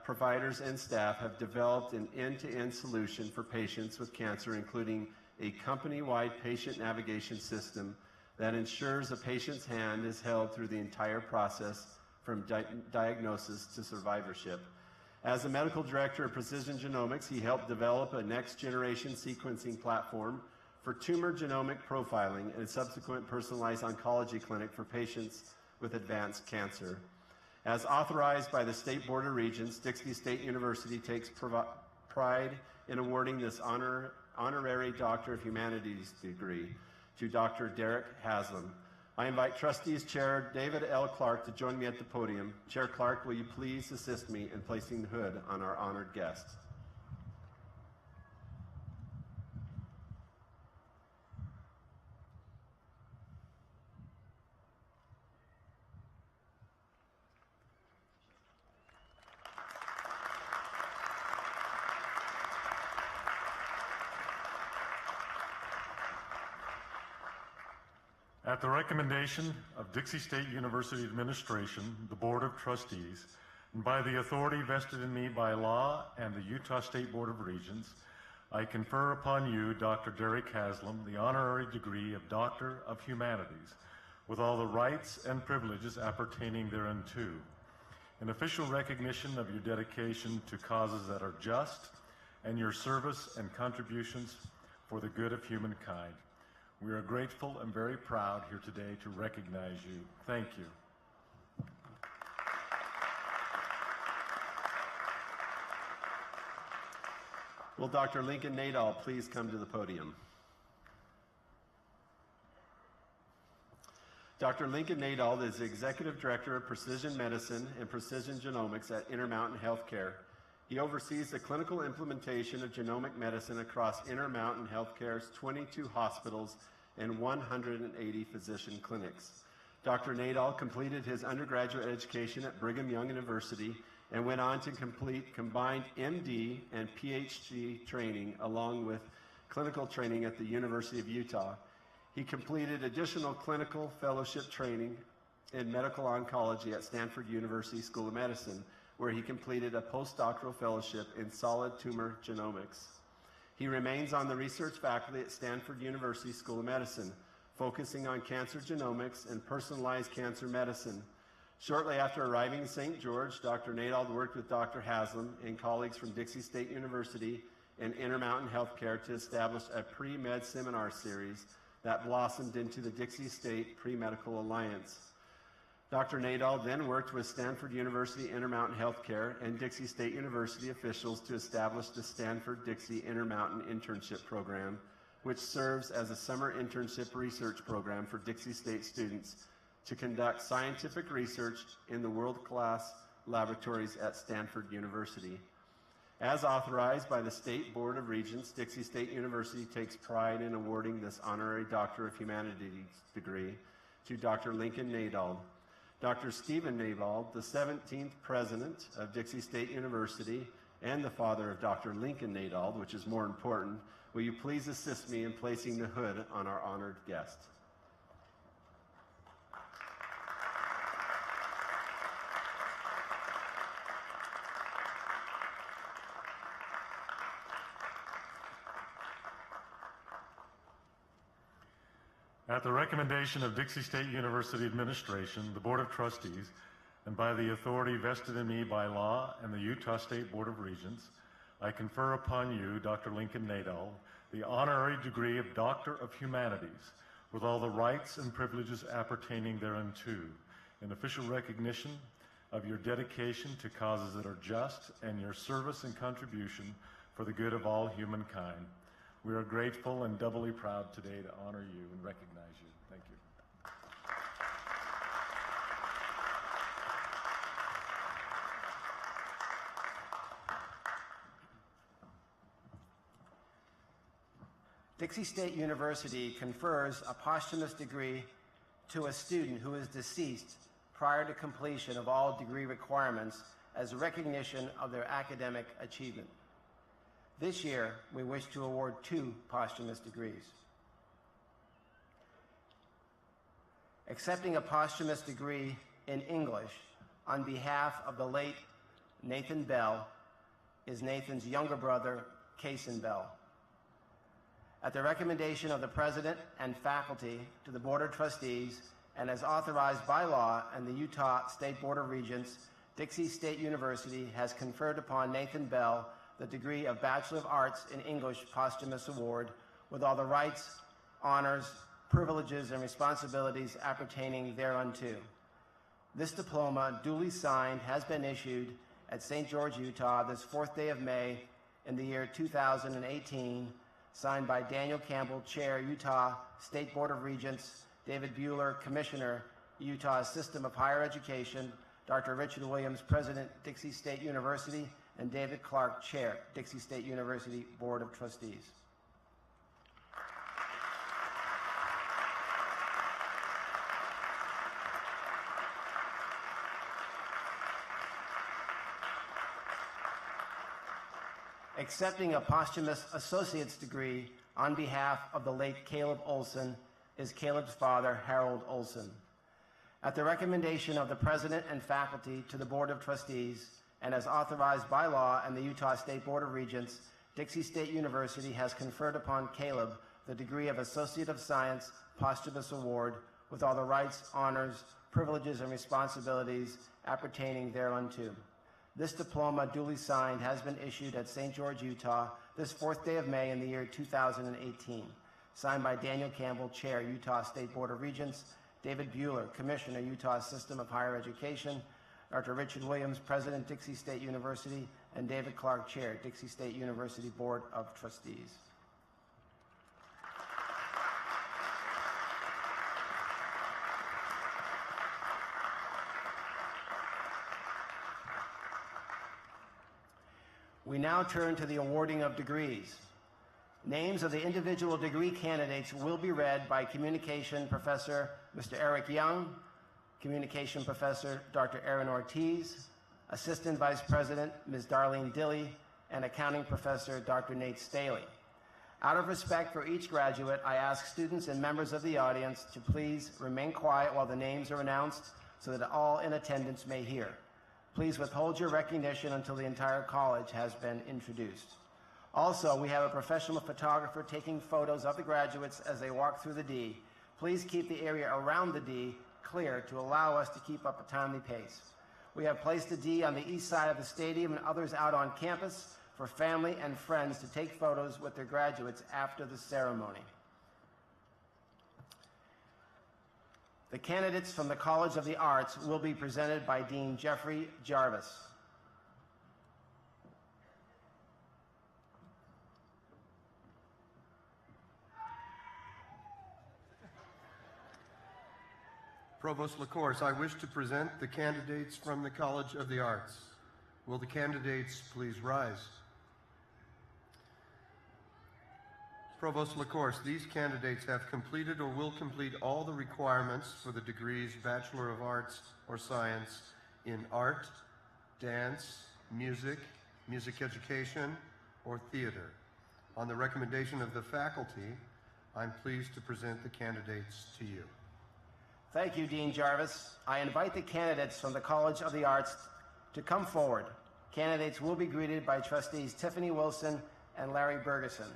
providers and staff have developed an end-to-end solution for patients with cancer, including a company-wide patient navigation system that ensures a patient's hand is held through the entire process from diagnosis to survivorship. As the medical director of Precision Genomics, he helped develop a next-generation sequencing platform for tumor genomic profiling and a subsequent personalized oncology clinic for patients with advanced cancer. As authorized by the State Board of Regents, Dixie State University takes pride in awarding this honorary Doctor of Humanities degree to Dr. Derek Haslam. I invite Trustees Chair David L. Clark to join me at the podium. Chair Clark, will you please assist me in placing the hood on our honored guest? At the recommendation of Dixie State University Administration, the Board of Trustees, and by the authority vested in me by law and the Utah State Board of Regents, I confer upon you, Dr. Derek Haslam, the honorary degree of Doctor of Humanities, with all the rights and privileges appertaining thereunto, in official recognition of your dedication to causes that are just and your service and contributions for the good of humankind. We are grateful and very proud here today to recognize you. Thank you. Will Dr. Lincoln Nadal please come to the podium? Dr. Lincoln Nadal is the Executive Director of Precision Medicine and Precision Genomics at Intermountain Healthcare. He oversees the clinical implementation of genomic medicine across Intermountain Healthcare's 22 hospitals and 180 physician clinics. Dr. Nadal completed his undergraduate education at Brigham Young University and went on to complete combined MD and PhD training along with clinical training at the University of Utah. He completed additional clinical fellowship training in medical oncology at Stanford University School of Medicine, where he completed a postdoctoral fellowship in solid tumor genomics. He remains on the research faculty at Stanford University School of Medicine, focusing on cancer genomics and personalized cancer medicine. Shortly after arriving in St. George, Dr. Nadal worked with Dr. Haslam and colleagues from Dixie State University and Intermountain Healthcare to establish a pre-med seminar series that blossomed into the Dixie State Pre-Medical Alliance. Dr. Nadal then worked with Stanford University Intermountain Healthcare and Dixie State University officials to establish the Stanford-Dixie Intermountain Internship Program, which serves as a summer internship research program for Dixie State students to conduct scientific research in the world-class laboratories at Stanford University. As authorized by the State Board of Regents, Dixie State University takes pride in awarding this honorary Doctor of Humanities degree to Dr. Lincoln Nadal. Dr. Stephen Nadal, the 17th president of Dixie State University and the father of Dr. Lincoln Nadal, which is more important, will you please assist me in placing the hood on our honored guest? At the recommendation of Dixie State University Administration, the Board of Trustees, and by the authority vested in me by law and the Utah State Board of Regents, I confer upon you, Dr. Lincoln Nadal, the honorary degree of Doctor of Humanities, with all the rights and privileges appertaining thereunto, in official recognition of your dedication to causes that are just and your service and contribution for the good of all humankind. We are grateful and doubly proud today to honor you and recognize you. Thank you. Dixie State University confers a posthumous degree to a student who is deceased prior to completion of all degree requirements as recognition of their academic achievement. This year, we wish to award 2 posthumous degrees. Accepting a posthumous degree in English on behalf of the late Nathan Bell is Nathan's younger brother, Kason Bell. At the recommendation of the President and faculty to the Board of Trustees and as authorized by law and the Utah State Board of Regents, Dixie State University has conferred upon Nathan Bell the degree of Bachelor of Arts in English Posthumous Award with all the rights, honors, privileges, and responsibilities appertaining thereunto. This diploma, duly signed, has been issued at St. George, Utah, this 4th day of May in the year 2018, signed by Daniel Campbell, Chair, Utah State Board of Regents, David Bueller, Commissioner, Utah System of Higher Education, Dr. Richard Williams, President, Dixie State University, and David Clark, Chair, Dixie State University Board of Trustees. Accepting a posthumous associate's degree on behalf of the late Caleb Olson is Caleb's father, Harold Olson. At the recommendation of the President and faculty to the Board of Trustees, and as authorized by law and the Utah State Board of Regents, Dixie State University has conferred upon Caleb the degree of Associate of Science Posthumous Award with all the rights, honors, privileges, and responsibilities appertaining thereunto. This diploma, duly signed, has been issued at St. George, Utah, this 4th day of May in the year 2018. Signed by Daniel Campbell, Chair, Utah State Board of Regents, David Bueller, Commissioner, Utah System of Higher Education, Dr. Richard Williams, President, Dixie State University, and David Clark, Chair, Dixie State University Board of Trustees. We now turn to the awarding of degrees. Names of the individual degree candidates will be read by Communication Professor Mr. Eric Young, Communication Professor Dr. Aaron Ortiz, Assistant Vice President Ms. Darlene Dilley, and Accounting Professor Dr. Nate Staley. Out of respect for each graduate, I ask students and members of the audience to please remain quiet while the names are announced so that all in attendance may hear. Please withhold your recognition until the entire college has been introduced. Also, we have a professional photographer taking photos of the graduates as they walk through the D. Please keep the area around the D clear to allow us to keep up a timely pace. We have placed the D on the east side of the stadium and others out on campus for family and friends to take photos with their graduates after the ceremony. The candidates from the College of the Arts will be presented by Dean Jeffrey Jarvis. Provost LaCourse, I wish to present the candidates from the College of the Arts. Will the candidates please rise? Provost LaCourse, these candidates have completed or will complete all the requirements for the degrees Bachelor of Arts or Science in Art, Dance, Music, Music Education, or Theater. On the recommendation of the faculty, I'm pleased to present the candidates to you. Thank you, Dean Jarvis. I invite the candidates from the College of the Arts to come forward. Candidates will be greeted by trustees Tiffany Wilson and Larry Bergeson.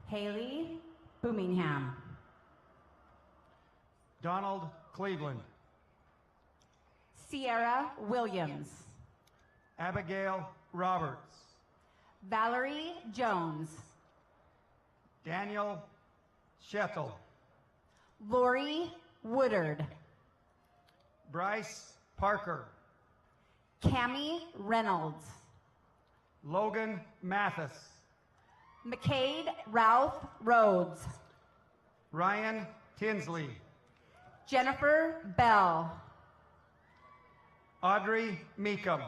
Haley Boomingham. Donald Cleveland. Sierra Williams. Abigail Roberts. Valerie Jones. Daniel Shettle. Lori Woodard. Bryce Parker. Cammie Reynolds. Logan Mathis. McCade Ralph Rhodes. Ryan Tinsley. Jennifer Bell. Audrey Meekum.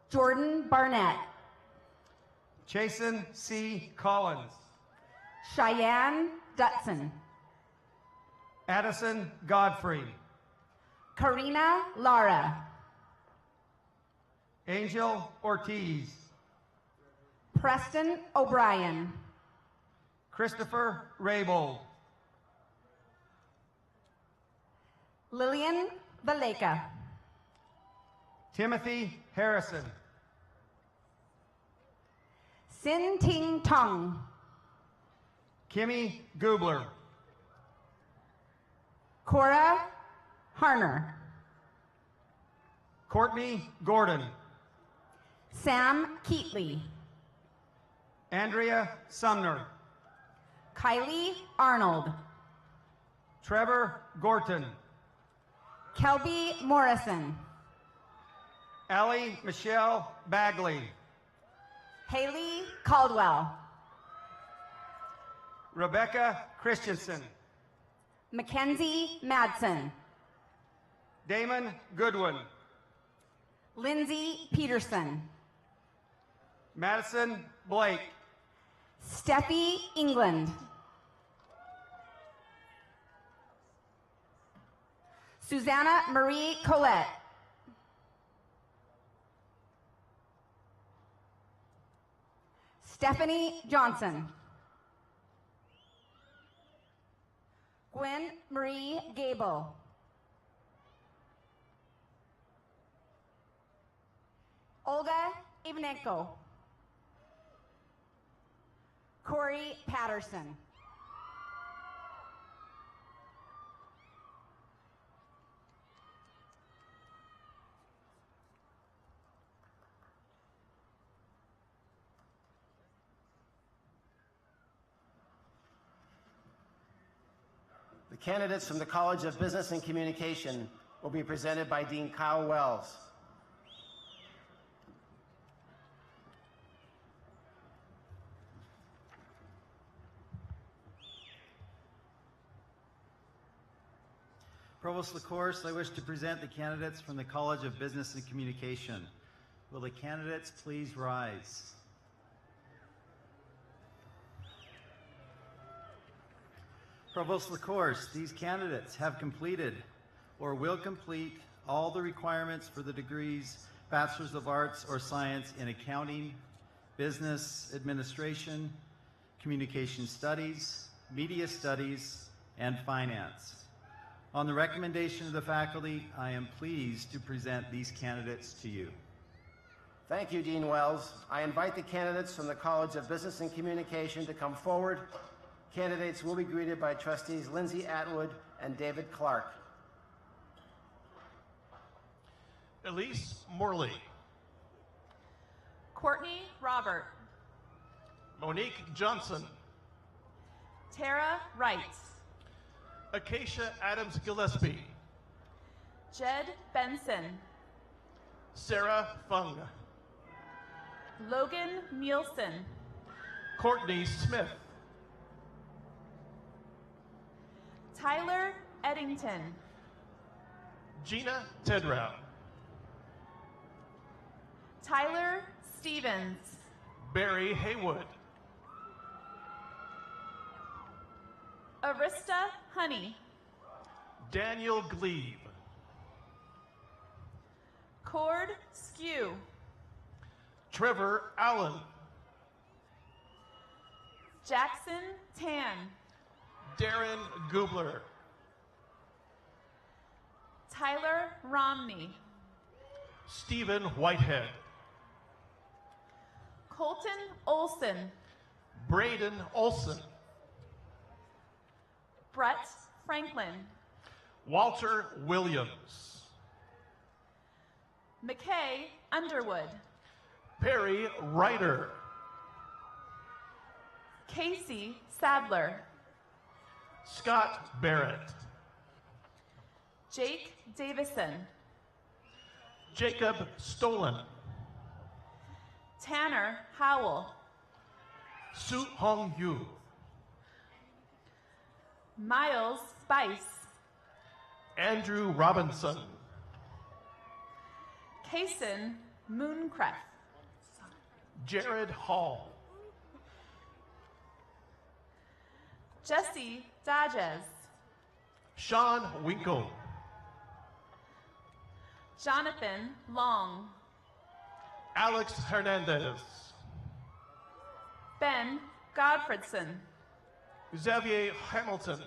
Jordan Barnett. Chasen C. Collins. Cheyenne Dutson. Addison Godfrey. Karina Lara. Angel Ortiz. Preston O'Brien. Christopher Raybold. Lillian Valeka. Timothy Harrison. Sin Ting Tong. Kimmy Gubler. Cora Harner. Courtney Gordon. Sam Keatley. Andrea Sumner. Kylie Arnold. Trevor Gorton. Kelby Morrison. Allie Michelle Bagley. Haley Caldwell. Rebecca Christensen. Mackenzie Madsen. Damon Goodwin. Lindsay Peterson. Madison Blake. Steffi England. Susanna Marie Collette. Stephanie Johnson. Gwen Marie Gable. Olga Ivanenko. Corey Patterson. The candidates from the College of Business and Communication will be presented by Dean Kyle Wells. Provost LaCourse, I wish to present the candidates from the College of Business and Communication. Will the candidates please rise? Provost LaCourse, these candidates have completed or will complete all the requirements for the degrees Bachelor's of Arts or Science in Accounting, Business Administration, Communication Studies, Media Studies, and Finance. On the recommendation of the faculty, I am pleased to present these candidates to you. Thank you, Dean Wells. I invite the candidates from the College of Business and Communication to come forward. Candidates will be greeted by trustees Lindsay Atwood and David Clark. Elise Morley. Courtney Robert. Monique Johnson. Tara Wright. Acacia Adams Gillespie. Jed Benson. Sarah Fung. Logan Nielsen. Courtney Smith. Tyler Eddington. Gina Tedrau. Tyler Stevens. Barry Haywood. Arista Honey. Daniel Glebe. Cord Skew. Trevor Allen. Jackson Tan. Darren Gubler. Tyler Romney. Stephen Whitehead. Colton Olson. Braden Olson. Brett Franklin. Walter Williams. McKay Underwood. Perry Ryder. Casey Sadler. Scott Barrett. Jake Davison. Jacob Stolen. Tanner Howell. Su Hong Yu. Miles Spice. Andrew Robinson. Kason Mooncrest. Jared Hall. Jesse Dodges. Sean Winkle. Jonathan Long. Alex Hernandez. Ben Godfredson. Xavier Hamilton.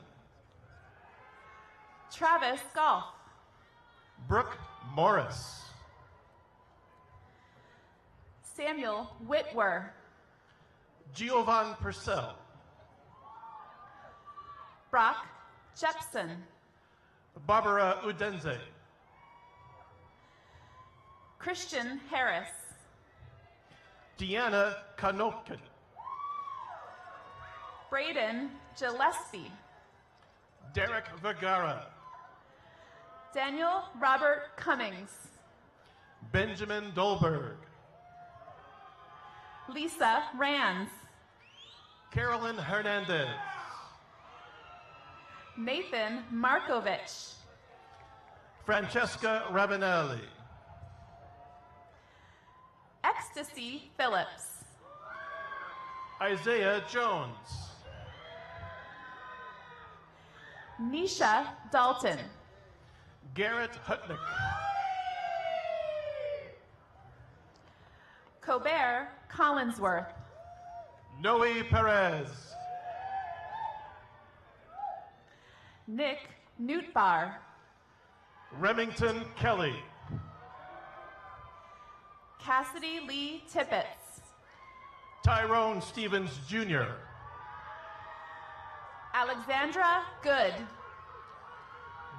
Travis Golf. Brooke Morris. Samuel Whitwer. Giovan Purcell. Brock Jepson. Barbara Udenze. Christian Harris. Deanna Kanopkin. Braden Gillespie. Derek Vergara. Daniel Robert Cummings. Benjamin Dolberg. Lisa Rands. Carolyn Hernandez. Nathan Markovich. Francesca Rabanelli. Ecstasy Phillips. Isaiah Jones. Nisha Dalton. Garrett Hutnick. Colbert Collinsworth. Noe Perez. Nick Newtbar. Remington Kelly. Cassidy Lee Tippett. Tyrone Stevens Jr. Alexandra Good.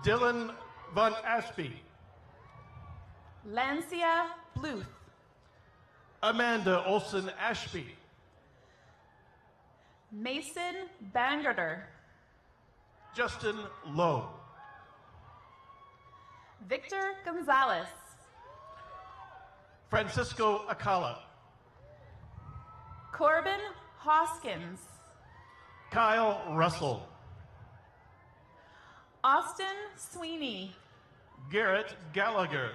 Dylan Von Ashby. Lancia Bluth. Amanda Olson Ashby. Mason Bangerter. Justin Lowe. Victor Gonzalez. Francisco Acala. Corbin Hoskins. Kyle Russell. Austin Sweeney. Garrett Gallagher.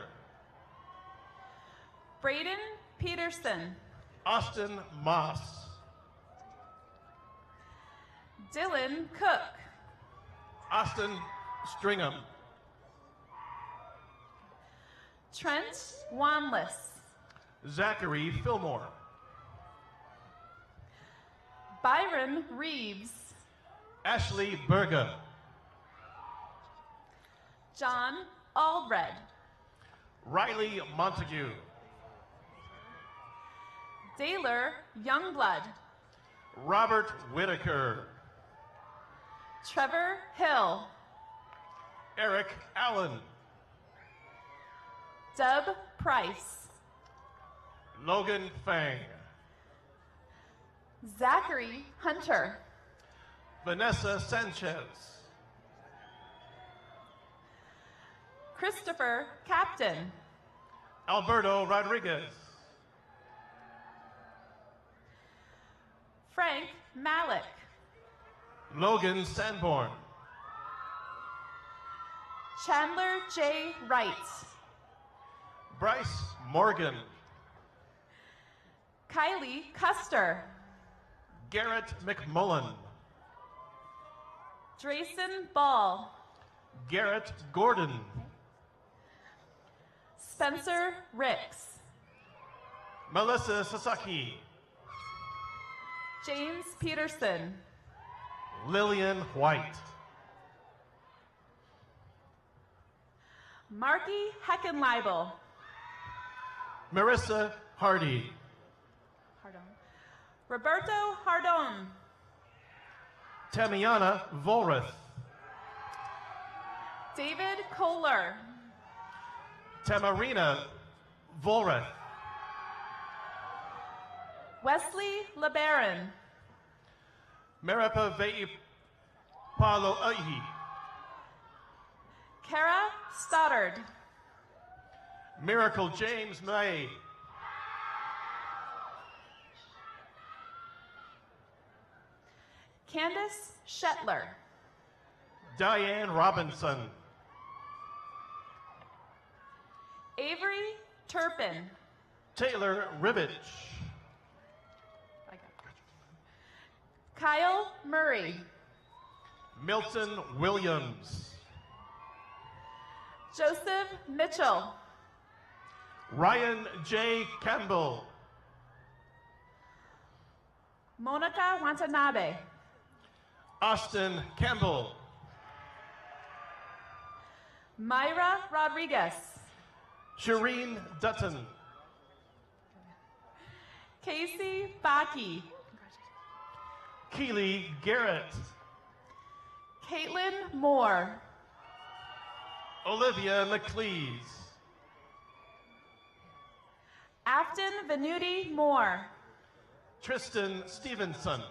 Braden Peterson. Austin Moss. Dylan Cook. Austin Stringham. Trent Wanless. Zachary Fillmore. Byron Reeves. Ashley Berga. John Aldred. Riley Montague. Daylor Youngblood. Robert Whitaker. Trevor Hill. Eric Allen. Dub Price. Logan Fang. Zachary Hunter. Vanessa Sanchez. Christopher Captain. Alberto Rodriguez. Frank Malik. Logan Sanborn. Chandler J. Wright. Bryce Morgan. Kylie Custer. Garrett McMullen. Drayson Ball. Garrett Gordon. Spencer Ricks. Melissa Sasaki. James Peterson. Lillian White. Marky Heckenleibel. Marissa Hardy. Pardon. Roberto Hardon. Tamiana Volrath. David Kohler. Tamarina Volrath. Wesley LeBaron. Marapa Vei Palo Aihi. Kara Stoddard. Miracle James May. Candace Shetler. Diane Robinson. Avery Turpin. Taylor Rivich. Kyle Murray. Milton Williams. Joseph Mitchell. Ryan J. Campbell. Monica Watanabe. Austin Campbell. Myra Rodriguez. Shireen Dutton. Casey Baki. Keely Garrett. Caitlin Moore. Olivia McLeese. Afton Venuti Moore. Tristan Stevenson.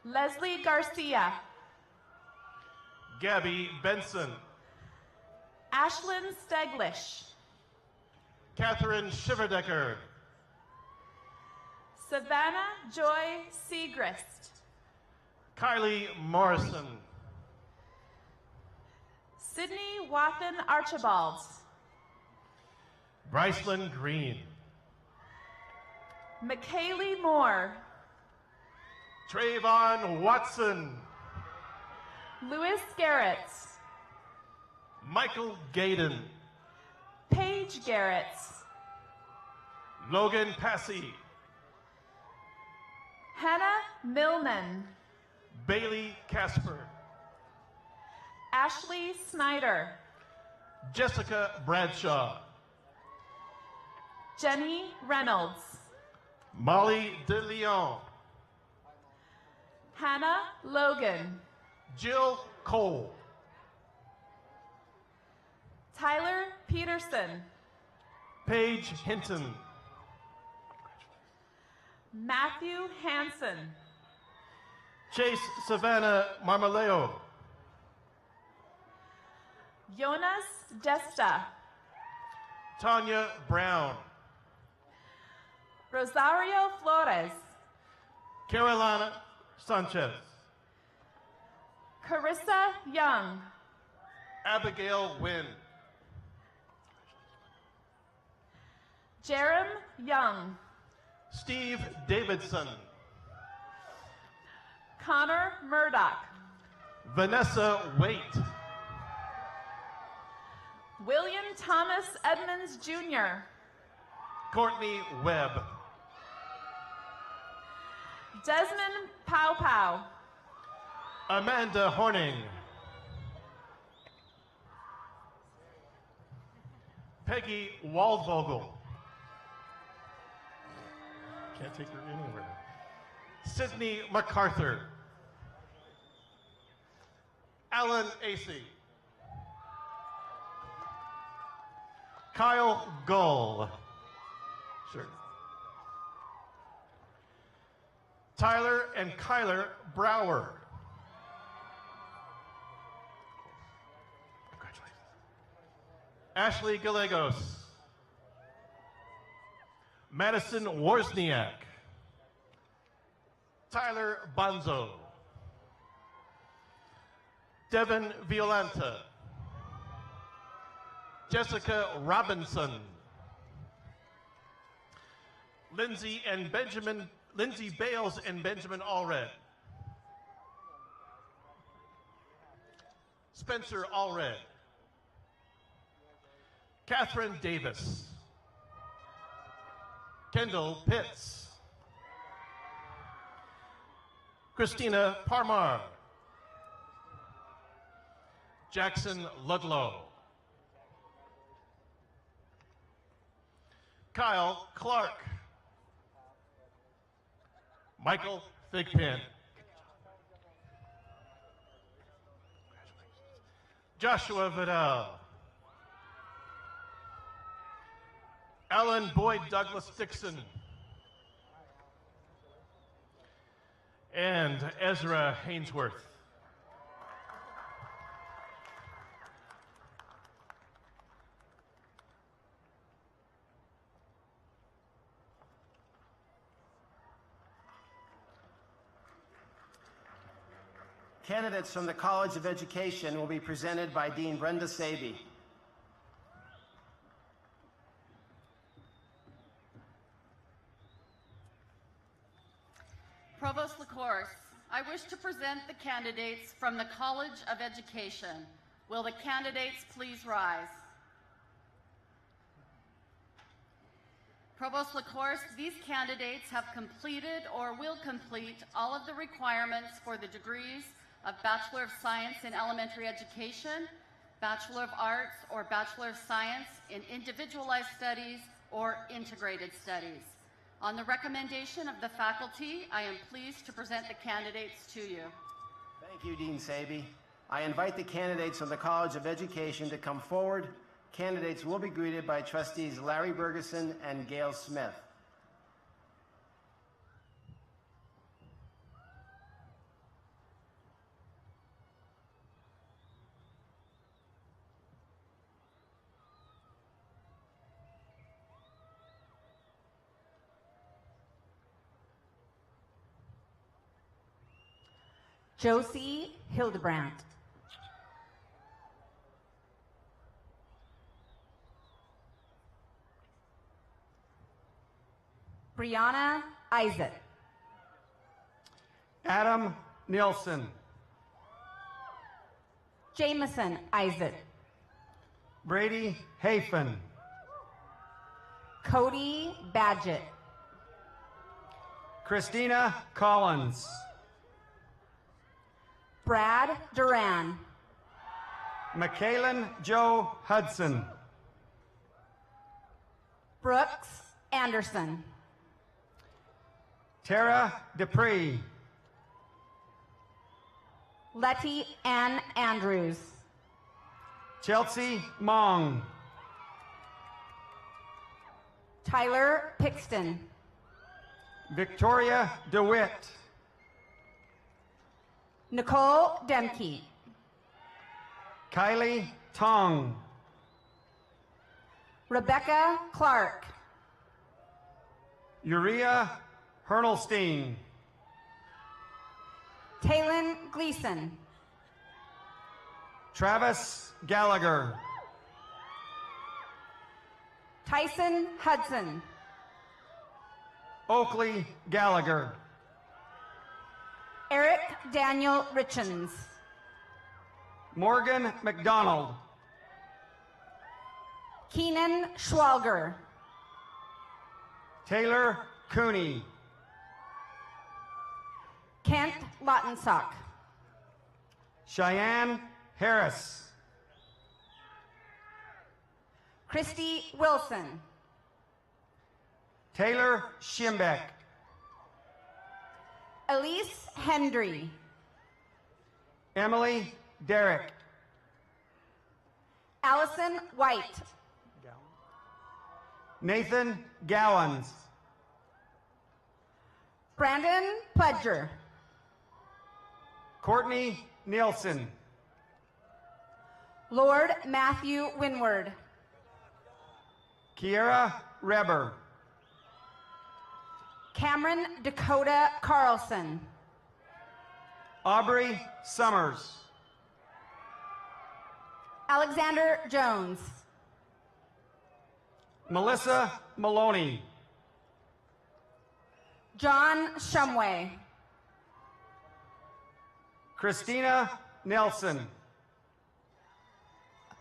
Leslie Garcia. Gabby Benson. Ashlyn Steglish. Catherine Shiverdecker. Savannah Joy Segrist. Kylie Morrison. Sydney Wathen Archibald. Bryceland Green. McKaylee Moore. Trayvon Watson. Louis Garrett. Michael Gaydon. Paige Garrett. Logan Passy. Hannah Milnen. Bailey Casper. Ashley Snyder. Jessica Bradshaw. Jenny Reynolds. Molly De Leon. Hannah Logan. Jill Cole. Tyler Peterson. Paige Hinton. Matthew Hansen. Chase Savannah Marmaleo. Jonas Desta. Tanya Brown. Rosario Flores. Carolina Sanchez. Carissa Young. Abigail Wynn. Jerem Young. Steve Davidson. Connor Murdoch. Vanessa Waite. William Thomas Edmonds Jr. Courtney Webb. Desmond Pow Pow. Amanda Horning. Peggy Waldvogel. Can't take her anywhere. Sydney MacArthur. Alan Acey. Kyle Gull. Sure. Tyler and Kyler Brower. Congratulations. Ashley Gallegos. Madison Wozniak. Tyler Bonzo. Devin Violanta. Jessica Robinson. Lindsay Bales and Benjamin Allred. Spencer Allred. Catherine Davis. Kendall Pitts. Christina Parmar. Jackson Ludlow. Kyle Clark. Michael Thigpen. Joshua Vidal. Alan Boyd Douglas Dixon. And Ezra Hainsworth. Candidates from the College of Education will be presented by Dean Brenda Saby. Provost LaCourse, I wish to present the candidates from the College of Education. Will the candidates please rise? Provost LaCourse, these candidates have completed or will complete all of the requirements for the degrees of Bachelor of Science in Elementary Education, Bachelor of Arts, or Bachelor of Science in Individualized Studies or Integrated Studies. On the recommendation of the faculty, I am pleased to present the candidates to you. Thank you, Dean Saby. I invite the candidates from the College of Education to come forward. Candidates will be greeted by trustees Larry Bergeson and Gail Smith. Josie Hildebrandt. Brianna Isaac. Adam Nielsen. Jameson Isaac. Brady Hafen. Cody Badgett. Christina Collins. Brad Duran. Michaelan Joe Hudson. Brooks Anderson. Tara Dupree. Letty Ann Andrews. Chelsea Mong. Tyler Pixton. Victoria DeWitt. Nicole Demke. Kylie Tong. Rebecca Clark. Uriah Hernelstein. Taylin Gleason. Travis Gallagher. Tyson Hudson. Oakley Gallagher. Eric Daniel Richens. Morgan McDonald. Keenan Schwalger. Taylor Cooney. Kent Lautensock. Cheyenne Harris. Christy Wilson. Taylor Schimbeck. Elise Hendry. Emily Derrick. Allison White. Nathan Gowans. Brandon Pudger. Courtney Nielsen. Lord Matthew Winward. Kiera Reber. Cameron Dakota Carlson. Aubrey Summers. Alexander Jones. Melissa Maloney. John Shumway. Christina Nelson.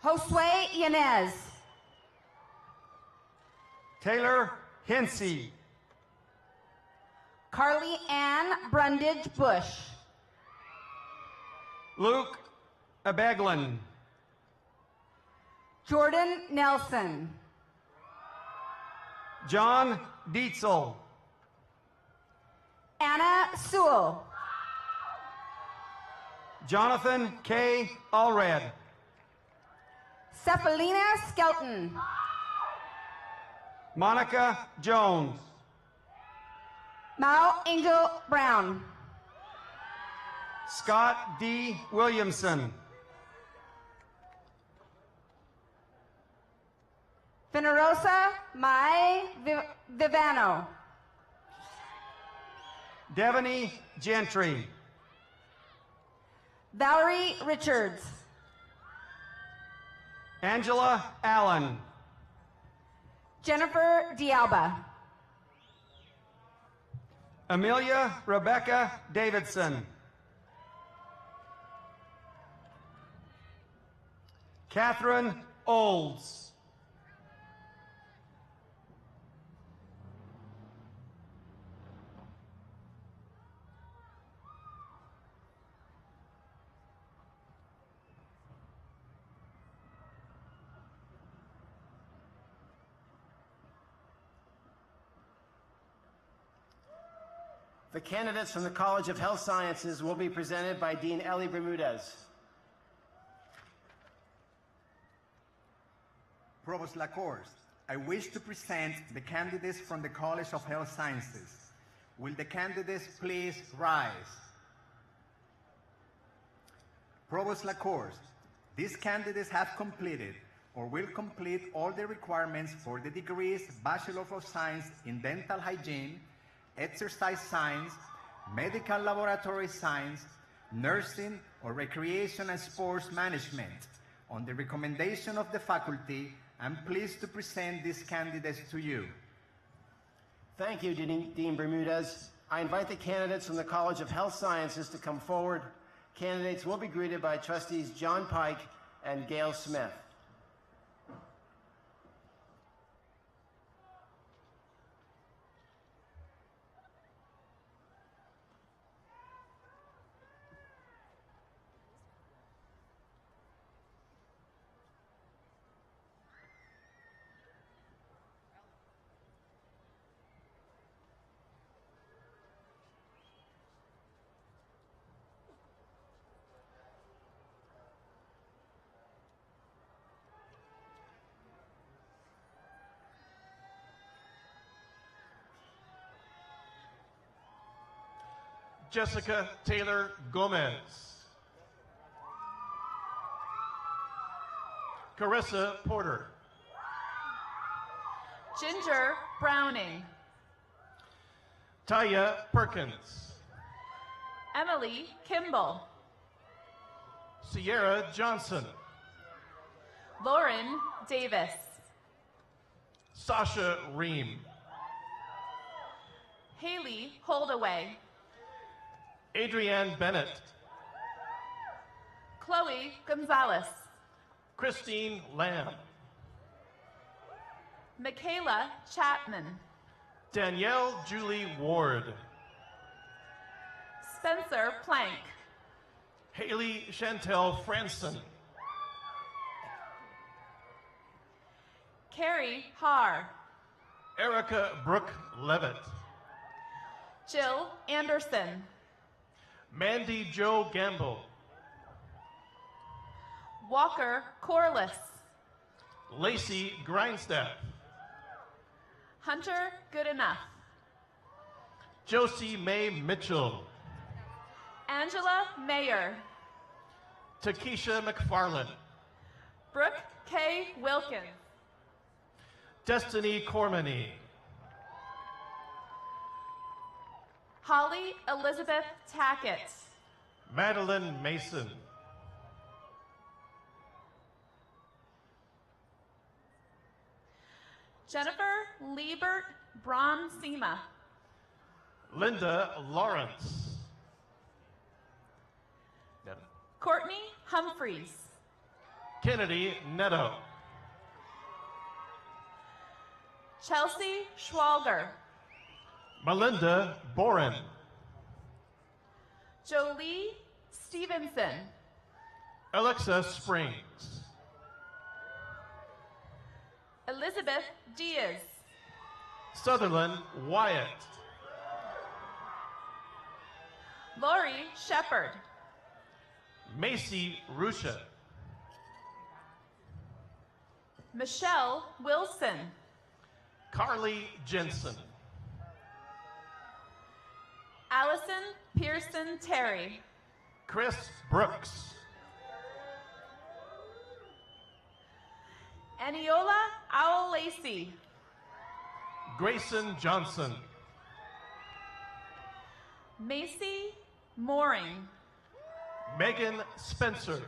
Josue Yanez. Taylor Hinsey. Carly Ann Brundage Bush. Luke Abeglin. Jordan Nelson. John Dietzel. Anna Sewell. Jonathan K. Allred. Cephalina Skelton. Monica Jones. Mao Angel Brown. Scott D. Williamson. Venerosa Mai Vivano. Devaney Gentry. Valerie Richards. Angela Allen. Jennifer Dialba. Amelia Rebecca Davidson. Catherine Olds. The candidates from the College of Health Sciences will be presented by Dean Ellie Bermudez. Provost Lacourse, I wish to present the candidates from the College of Health Sciences. Will the candidates please rise? Provost Lacourse, these candidates have completed or will complete all the requirements for the degrees Bachelor of Science in Dental Hygiene, Exercise Science, Medical Laboratory Science, Nursing, or Recreation and Sports Management. On the recommendation of the faculty, I'm pleased to present these candidates to you. Thank you, Dean Bermudez. I invite the candidates from the College of Health Sciences to come forward. Candidates will be greeted by trustees John Pike and Gail Smith. Jessica Taylor Gomez. Carissa Porter. Ginger Browning. Taya Perkins. Emily Kimball. Sierra Johnson. Lauren Davis. Sasha Ream. Haley Holdaway. Adrienne Bennett. Chloe Gonzalez. Christine Lamb. Michaela Chapman. Danielle Julie Ward. Spencer Plank. Haley Chantel Franson. Carrie Haar. Erica Brooke Levitt. Jill Anderson. Mandy Jo Gamble. Walker Corliss. Lacey Grindstaff. Hunter Goodenough. Josie Mae Mitchell. Angela Mayer. Takesha McFarland. Brooke K. Wilkins. Destiny Cormany. Holly Elizabeth Tackett. Madeline Mason. Jennifer Liebert Braun-Sema. Linda Lawrence. Courtney Humphreys. Kennedy Netto. Chelsea Schwalger. Melinda Boren. Jolie Stevenson. Alexa Springs. Elizabeth Diaz. Sutherland Wyatt. Lori Shepard. Macy Rusha. Michelle Wilson. Carly Jensen. Allison Pearson Terry. Chris Brooks. Aniola Owl Lacey. Grayson Johnson. Macy Mooring. Megan Spencer.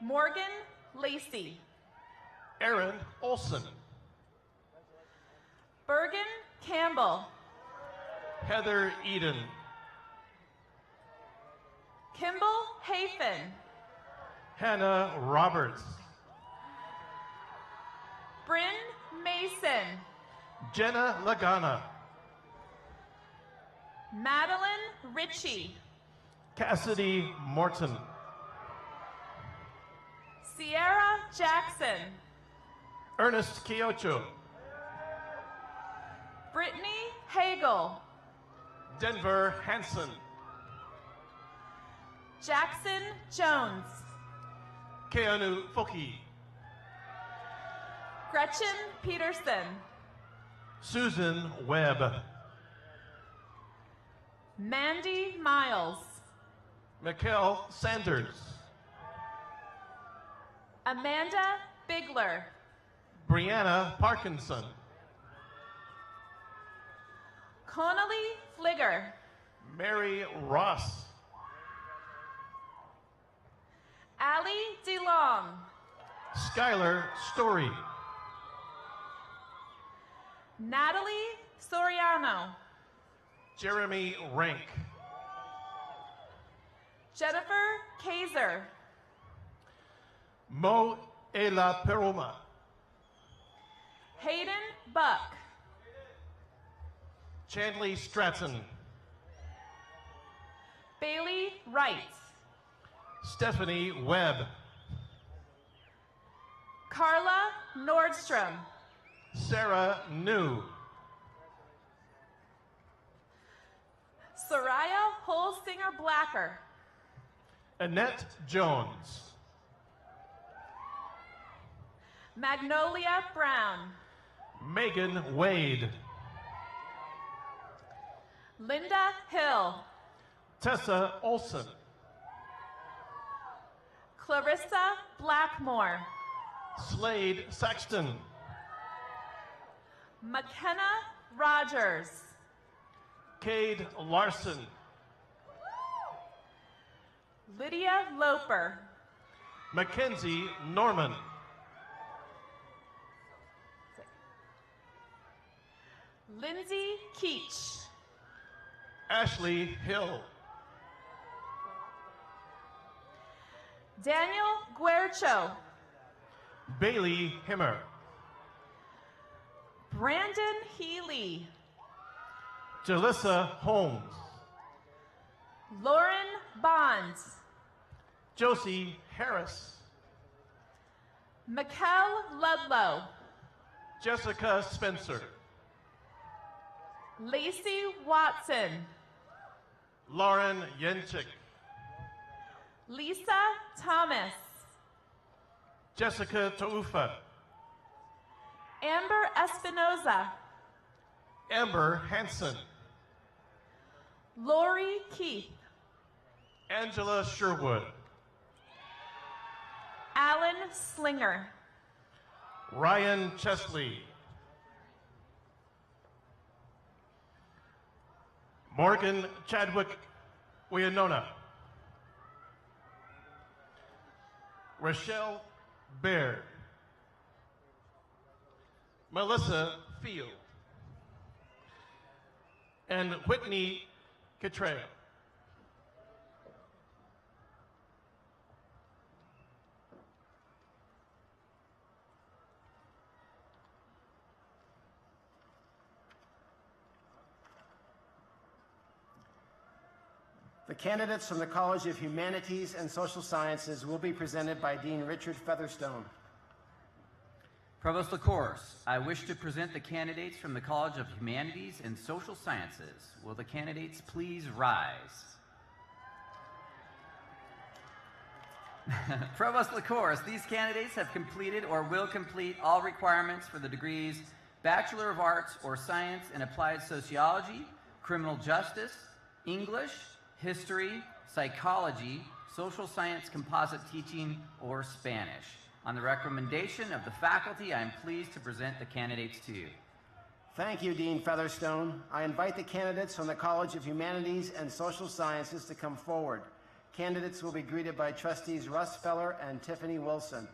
Morgan Lacey. Aaron Olson. Bergen Campbell. Heather Eden. Kimball Hafen. Hannah Roberts. Bryn Mason. Jenna Lagana. Madeline Ritchie. Cassidy Morton. Sierra Jackson. Ernest Kiocho. Brittany Hagel. Denver Hanson. Jackson Jones. Keanu Foki. Gretchen Peterson. Susan Webb. Mandy Miles. Mikkel Sanders. Amanda Bigler. Brianna Parkinson. Connolly Fligger. Mary Ross. Allie DeLong. Skylar Story. Natalie Soriano. Jeremy Rank. Jennifer Kaiser. Mo Ela Peroma. Hayden Buck. Chandley Stratton. Bailey Wright. Stephanie Webb. Carla Nordstrom. Sarah New. Soraya Holsinger Blacker. Annette Jones. Magnolia Brown. Megan Wade. Linda Hill. Tessa Olson. Clarissa Blackmore. Slade Saxton. McKenna Rogers. Cade Larson. Lydia Loper. Mackenzie Norman. Lindsay Keach. Ashley Hill. Daniel Guercho. Bailey Himmer. Brandon Healy. Jalissa Holmes. Lauren Bonds. Josie Harris. Mikkel Ludlow. Jessica Spencer. Lacey Watson. Lauren Yenchik. Lisa Thomas. Jessica Taufa. Amber Espinoza. Amber Hanson. Lori Keith. Angela Sherwood. Alan Slinger. Ryan Chesley. Morgan Chadwick Wianona. Rochelle Baird. Melissa Field. And Whitney Catrell. The candidates from the College of Humanities and Social Sciences will be presented by Dean Richard Featherstone. Provost LaCourse, I wish to present the candidates from the College of Humanities and Social Sciences. Will the candidates please rise? Provost LaCourse, these candidates have completed or will complete all requirements for the degrees Bachelor of Arts or Science in Applied Sociology, Criminal Justice, English, History, Psychology, Social Science Composite Teaching, or Spanish. On the recommendation of the faculty, I am pleased to present the candidates to you. Thank you, Dean Featherstone. I invite the candidates from the College of Humanities and Social Sciences to come forward. Candidates will be greeted by Trustees Russ Feller and Tiffany Wilson.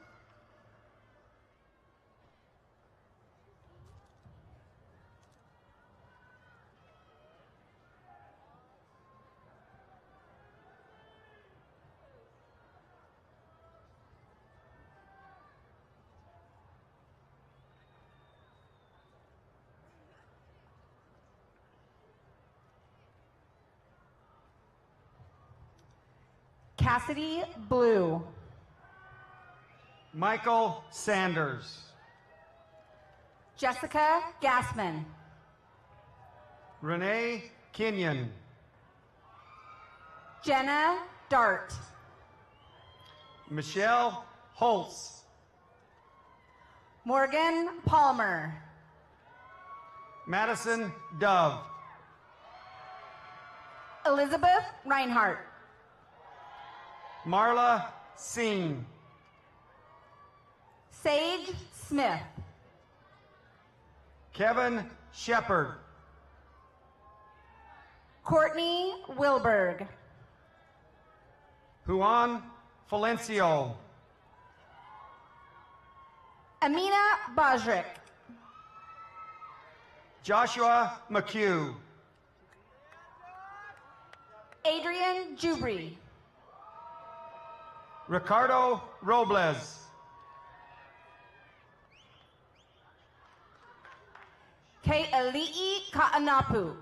Cassidy Blue. Michael Sanders. Jessica Gassman. Renee Kenyon. Jenna Dart. Michelle Holtz. Morgan Palmer. Madison Dove. Elizabeth Reinhart. Marla Singh. Sage Smith. Kevin Shepard. Courtney Wilberg. Juan Felencio. Amina Bajrik. Joshua McHugh. Adrian Jubri. Ricardo Robles. Ke'ali'i Ka'anapu.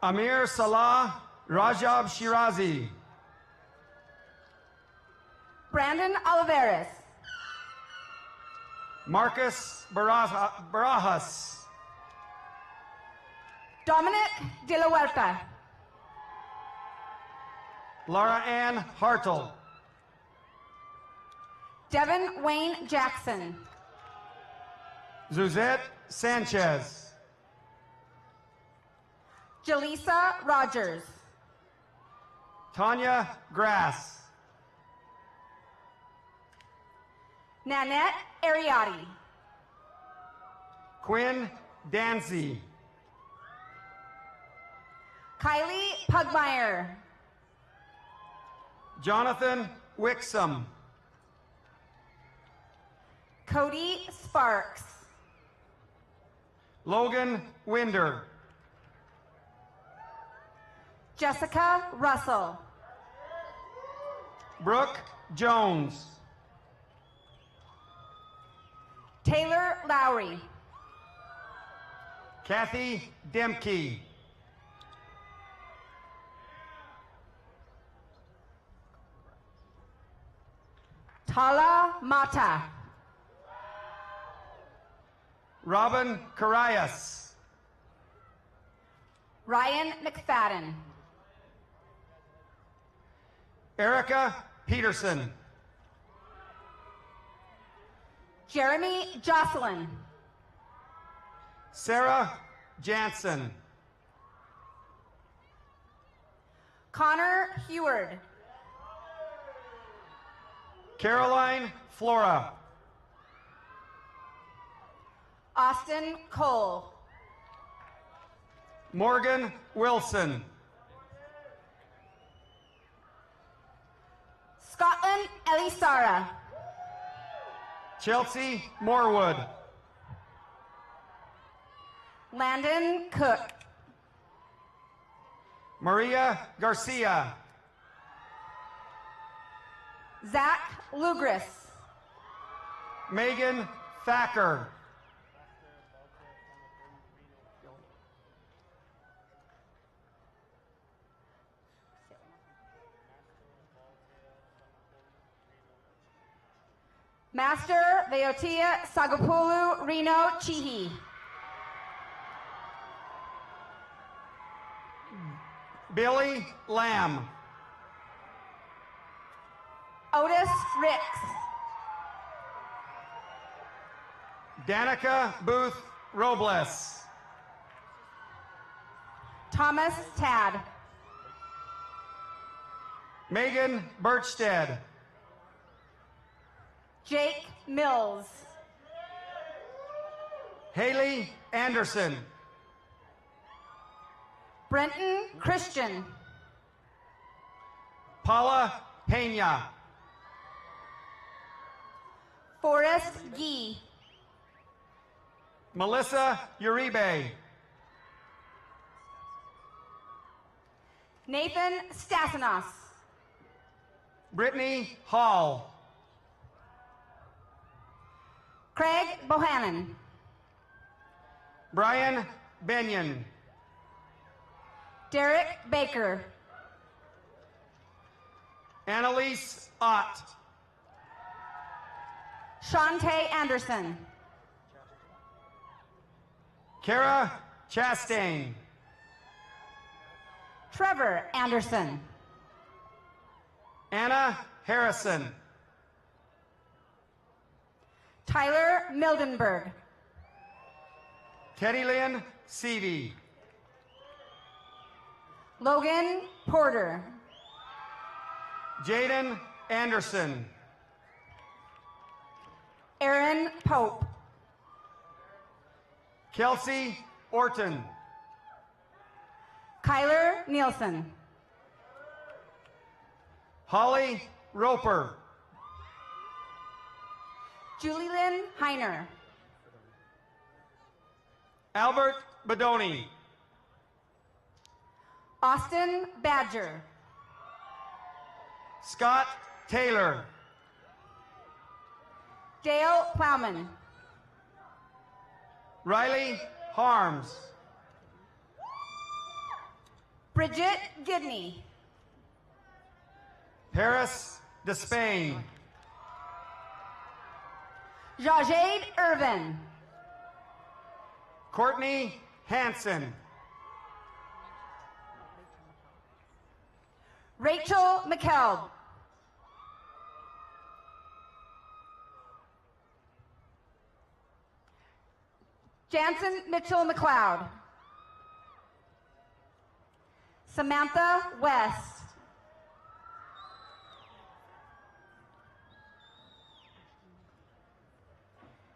Amir Salah Rajab Shirazi. Brandon Oliveras. Marcus Barajas. Dominic De La Huerta. Laura Ann Hartle. Devin Wayne Jackson. Suzette Sanchez. Jaleesa Rogers. Tanya Grass. Nanette Ariati. Quinn Dancy. Kylie Pugmire. Jonathan Wixom. Cody Sparks. Logan Winder. Jessica Russell. Brooke Jones. Taylor Lowry. Kathy Demke. Tala Mata. Robin Carias. Ryan McFadden. Erica Peterson. Jeremy Jocelyn. Sarah Jansen. Connor Heward. Caroline Flora. Austin Cole. Morgan Wilson. Scotland Elisara. Chelsea Morwood. Landon Cook. Maria Garcia. Zach Lugris. Megan Thacker. Master Veotia Sagopulu Reno Chihi. Billy Lamb. Otis Ricks. Danica Booth Robles. Thomas Tad. Megan Birchstead. Jake Mills. Haley Anderson. Brenton Christian. Paula Pena. Forrest Gee. Melissa Uribe. Nathan Stassinos. Brittany Hall. Craig Bohannon. Brian Benyon. Derek Baker. Annalise Ott. Shantae Anderson. Kara Chastain. Trevor Anderson. Anna Harrison. Tyler Mildenberg. Teddy Lynn Seavey. Logan Porter. Jaden Anderson. Aaron Pope. Kelsey Orton. Kyler Nielsen. Holly Roper. Julie Lynn Heiner. Albert Bedoni. Austin Badger. Scott Taylor. Dale Plowman. Riley Harms. Bridget Gidney. Paris Despain. Jajade Irvin. Courtney Hanson. Rachel McKelb. Jansen Mitchell McLeod. Samantha West.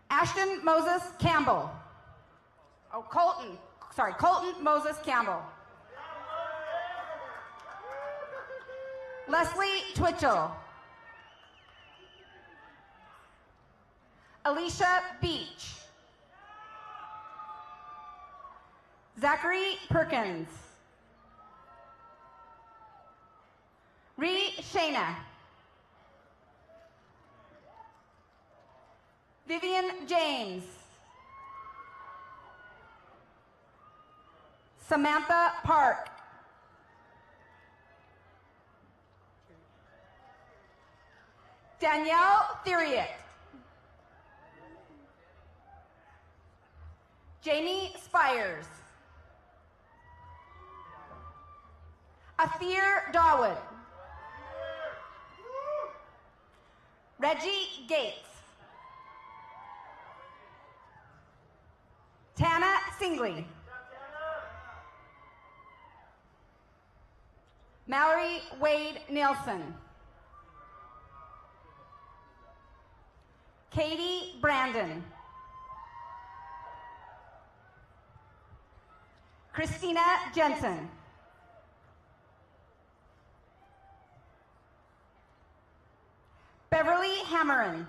Ashton Moses Campbell. Oh, Colton Moses Campbell. Leslie Twitchell. Alicia Beach. Zachary Perkins. Ree Shana. Vivian James. Samantha Park. Danielle Theriot. Jamie Spires. Athir Dawood. Reggie Gates. Tana Singley. Mallory Wade Nielsen. Katie Brandon. Christina Jensen. Beverly Hammerin.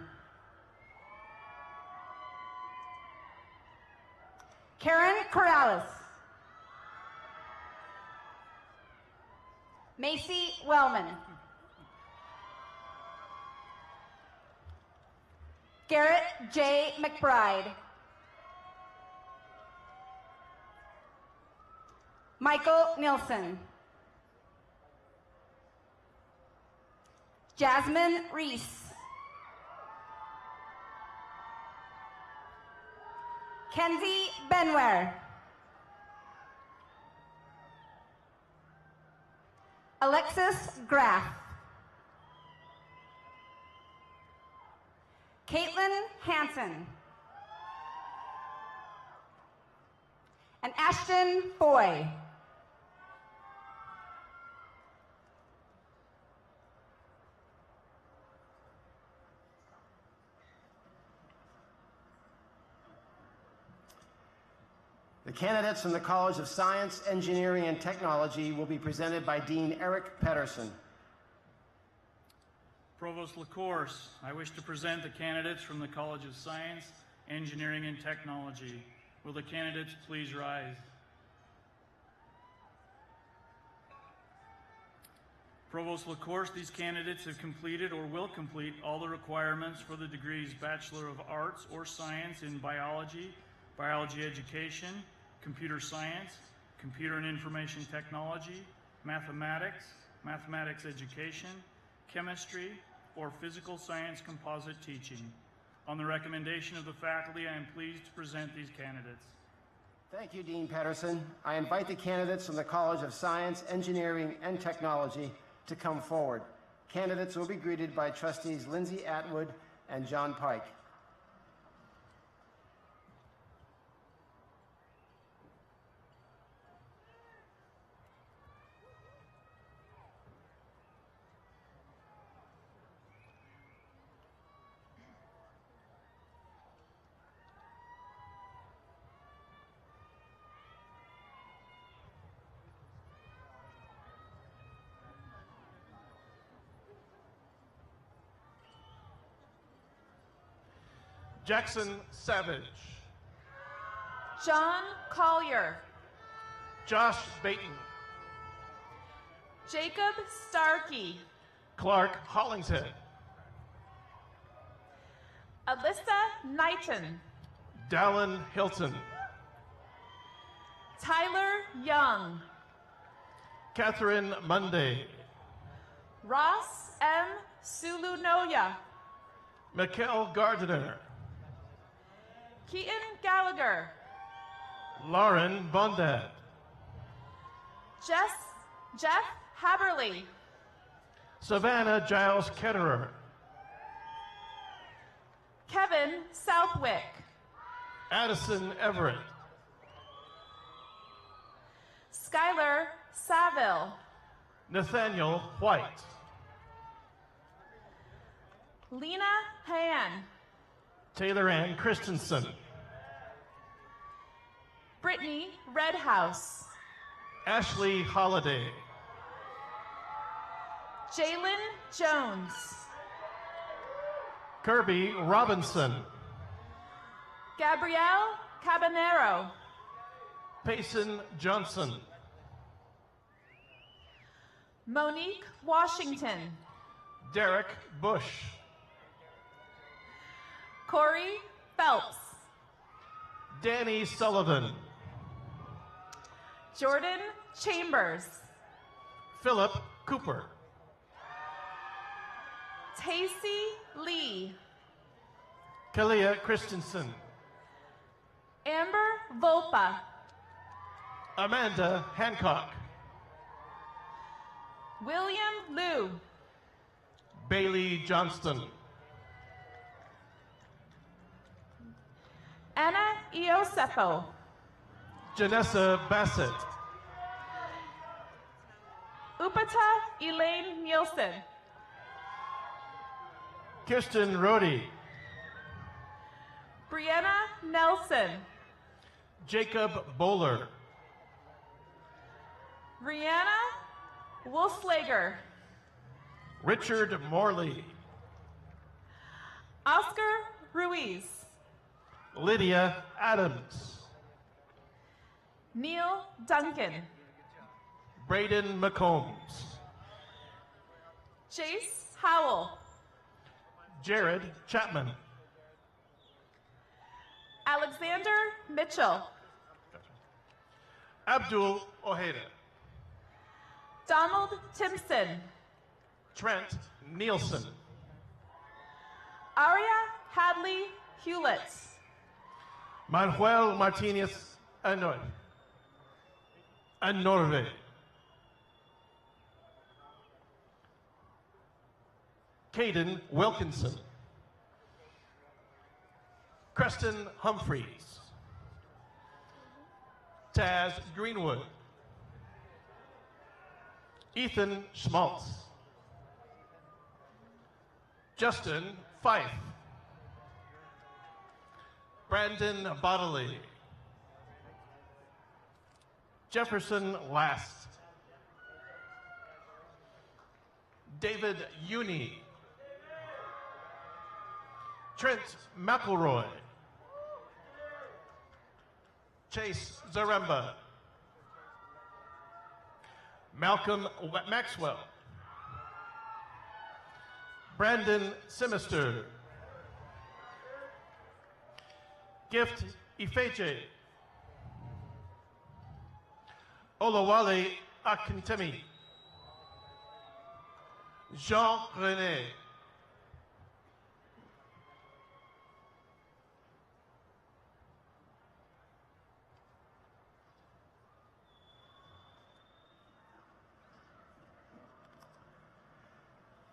Karen Corrales. Macy Wellman. Garrett J. McBride. Michael Nilsson. Jasmine Reese. Kenzie Benware. Alexis Graff. Caitlin Hansen. And Ashton Foy. The candidates from the College of Science, Engineering, and Technology will be presented by Dean Eric Pedersen. Provost LaCourse, I wish to present the candidates from the College of Science, Engineering, and Technology. Will the candidates please rise? Provost LaCourse, these candidates have completed or will complete all the requirements for the degrees Bachelor of Arts or Science in Biology, Biology Education, Computer Science, Computer and Information Technology, Mathematics, Mathematics Education, Chemistry, or Physical Science Composite Teaching. On the recommendation of the faculty, I am pleased to present these candidates. Thank you, Dean Pedersen. I invite the candidates from the College of Science, Engineering, and Technology to come forward. Candidates will be greeted by trustees Lindsay Atwood and John Pike. Jackson Savage. John Collier. Josh Baton. Jacob Starkey. Clark Hollingshead. Alyssa Knighton. Dallin Hilton. Tyler Young. Catherine Monday. Ross M. Sulunoya. Mikkel Gardiner. Keaton Gallagher. Lauren Bondad. Jeff Haberly. Savannah Giles Ketterer. Kevin Southwick. Addison Everett. Skylar Saville. Nathaniel White. Lena Han. Taylor Ann Christensen. Brittany Redhouse. Ashley Holliday. Jalen Jones. Kirby Robinson. Gabrielle Cabanero. Payson Johnson. Monique Washington. Derek Bush. Corey Phelps. Danny Sullivan. Jordan Chambers. Philip Cooper. Tacey Lee. Kalia Christensen. Amber Volpa. Amanda Hancock. William Liu. Bailey Johnston. Anna Iosefo. Janessa Bassett. Upata Elaine Nielsen. Kirsten Rohde. Brianna Nelson. Jacob Bowler. Rihanna Wolfslager. Richard Morley. Oscar Ruiz. Lydia Adams. Neil Duncan. Braden McCombs. Jace Howell. Jared Chapman. Alexander Mitchell. Abdul Ojeda. Donald Timpson. Trent Nielsen. Aria Hadley Hewlett. Manuel Martinez Anorve. Caden Wilkinson. Creston Humphreys. Taz Greenwood. Ethan Schmaltz. Justin Fife. Brandon Bodley. Jefferson Last. David Uni. Trent McElroy. Chase Zaremba. Malcolm Maxwell. Brandon Simister. Gift Ifeje. Olawale Akintemi. Jean René.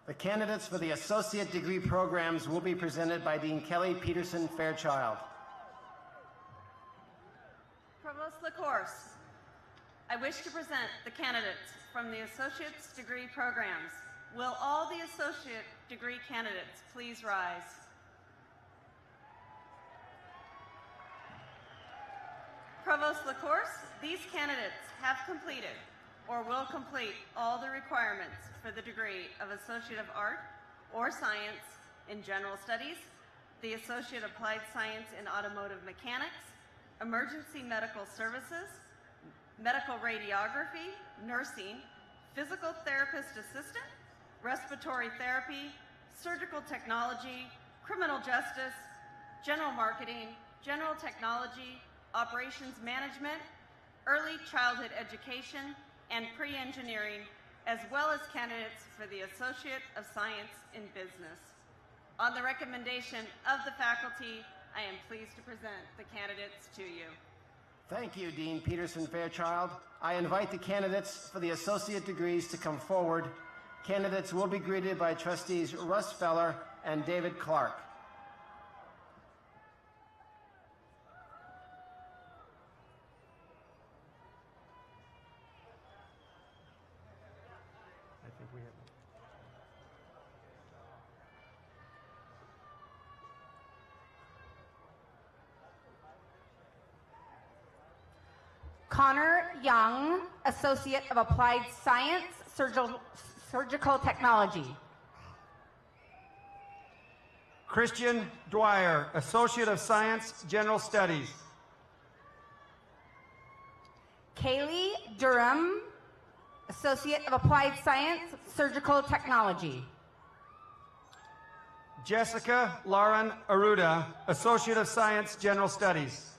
The candidates for the associate degree programs will be presented by Dean Kelly Peterson Fairchild. Provost LaCourse, I wish to present the candidates from the associate's degree programs. Will all the associate degree candidates please rise? Provost LaCourse, these candidates have completed or will complete all the requirements for the degree of Associate of Art or Science in General Studies, the Associate Applied Science in Automotive Mechanics, Emergency Medical Services, Medical Radiography, Nursing, Physical Therapist Assistant, Respiratory Therapy, Surgical Technology, Criminal Justice, General Marketing, General Technology, Operations Management, Early Childhood Education, and Pre-Engineering, as well as candidates for the Associate of Science in Business. On the recommendation of the faculty, I am pleased to present the candidates to you. Thank you, Dean Peterson Fairchild. I invite the candidates for the associate degrees to come forward. Candidates will be greeted by trustees Russ Feller and David Clark. Connor Young, Associate of Applied Science, Surgical Technology. Christian Dwyer, Associate of Science, General Studies. Kaylee Durham, Associate of Applied Science, Surgical Technology. Jessica Lauren Aruda, Associate of Science, General Studies.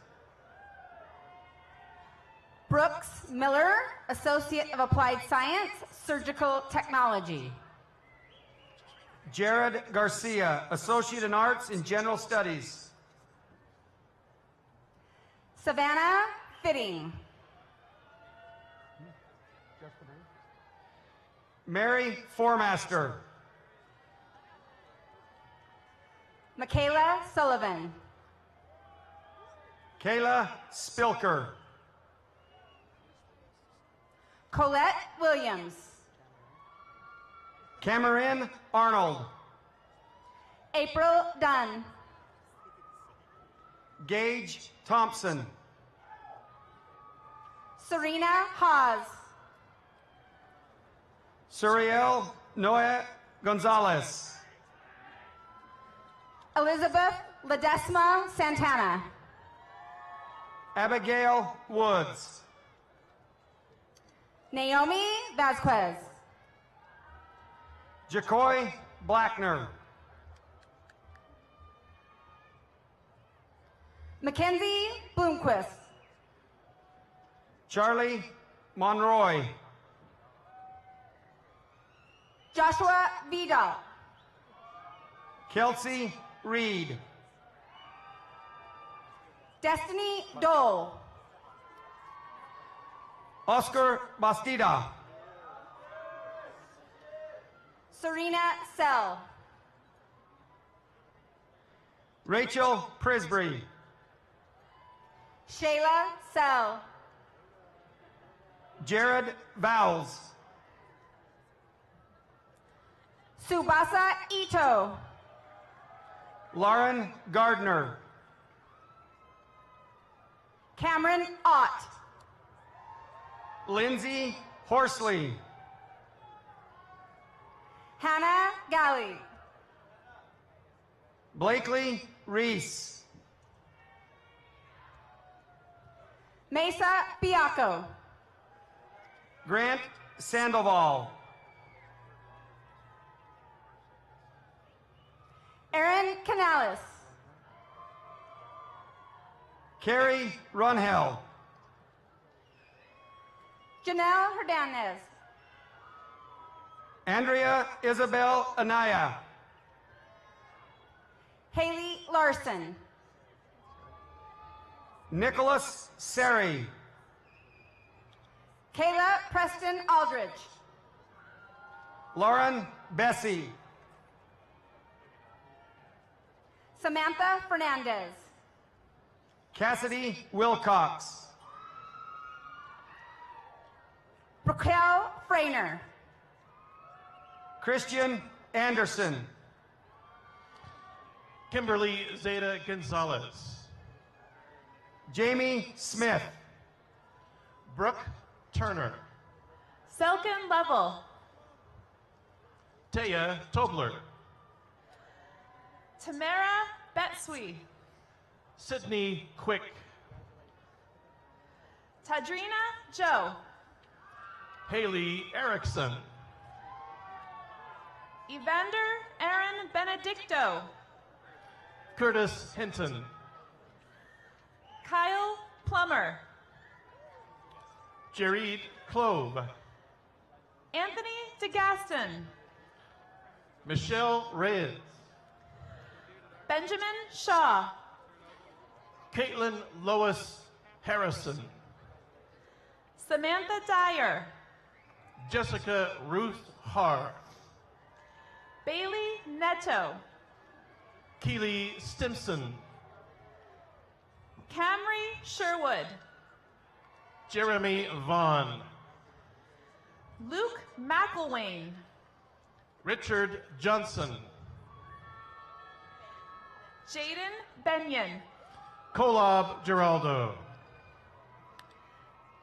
Brooks Miller, Associate of Applied Science, Surgical Technology. Jared Garcia, Associate in Arts in General Studies. Savannah Fitting. Mary Formaster. Michaela Sullivan. Kayla Spilker. Colette Williams. Cameron Arnold. April Dunn. Gage Thompson. Serena Haas. Suriel Noe Gonzalez. Elizabeth Ledesma Santana. Abigail Woods. Naomi Vasquez. Jacoy Blackner. Mackenzie Bloomquist. Charlie Monroy. Joshua Vidal. Kelsey Reed. Destiny Dole. Oscar Bastida. Serena Sell. Rachel Prisbury. Shayla Sell. Jared Vowles. Subasa Ito. Lauren Gardner. Cameron Ott. Lindsay Horsley. Hannah Galley. Blakely Reese. Mesa Biaco. Grant Sandoval. Aaron Canales. Carrie Runhell. Janelle Hernandez. Andrea Isabel Anaya. Haley Larson. Nicholas Seri. Kayla Preston Aldridge. Lauren Bessie. Samantha Fernandez. Cassidy Wilcox. Raquel Frainer. Christian Anderson. Kimberly Zeta Gonzalez. Jamie Smith. Brooke Turner. Selkin Level. Taya Tobler. Tamara Betsui. Sydney Quick. Tadrina Joe. Haley Erickson. Evander Aaron Benedicto. Curtis Hinton. Kyle Plummer. Jared Clove. Anthony DeGaston. Michelle Reyes. Benjamin Shaw. Caitlin Lois Harrison. Samantha Dyer. Jessica Ruth Har. Bailey Neto. Keely Stimson. Camry Sherwood. Jeremy Vaughn. Luke McElwain. Richard Johnson. Jaden Benyon. Kolob Geraldo.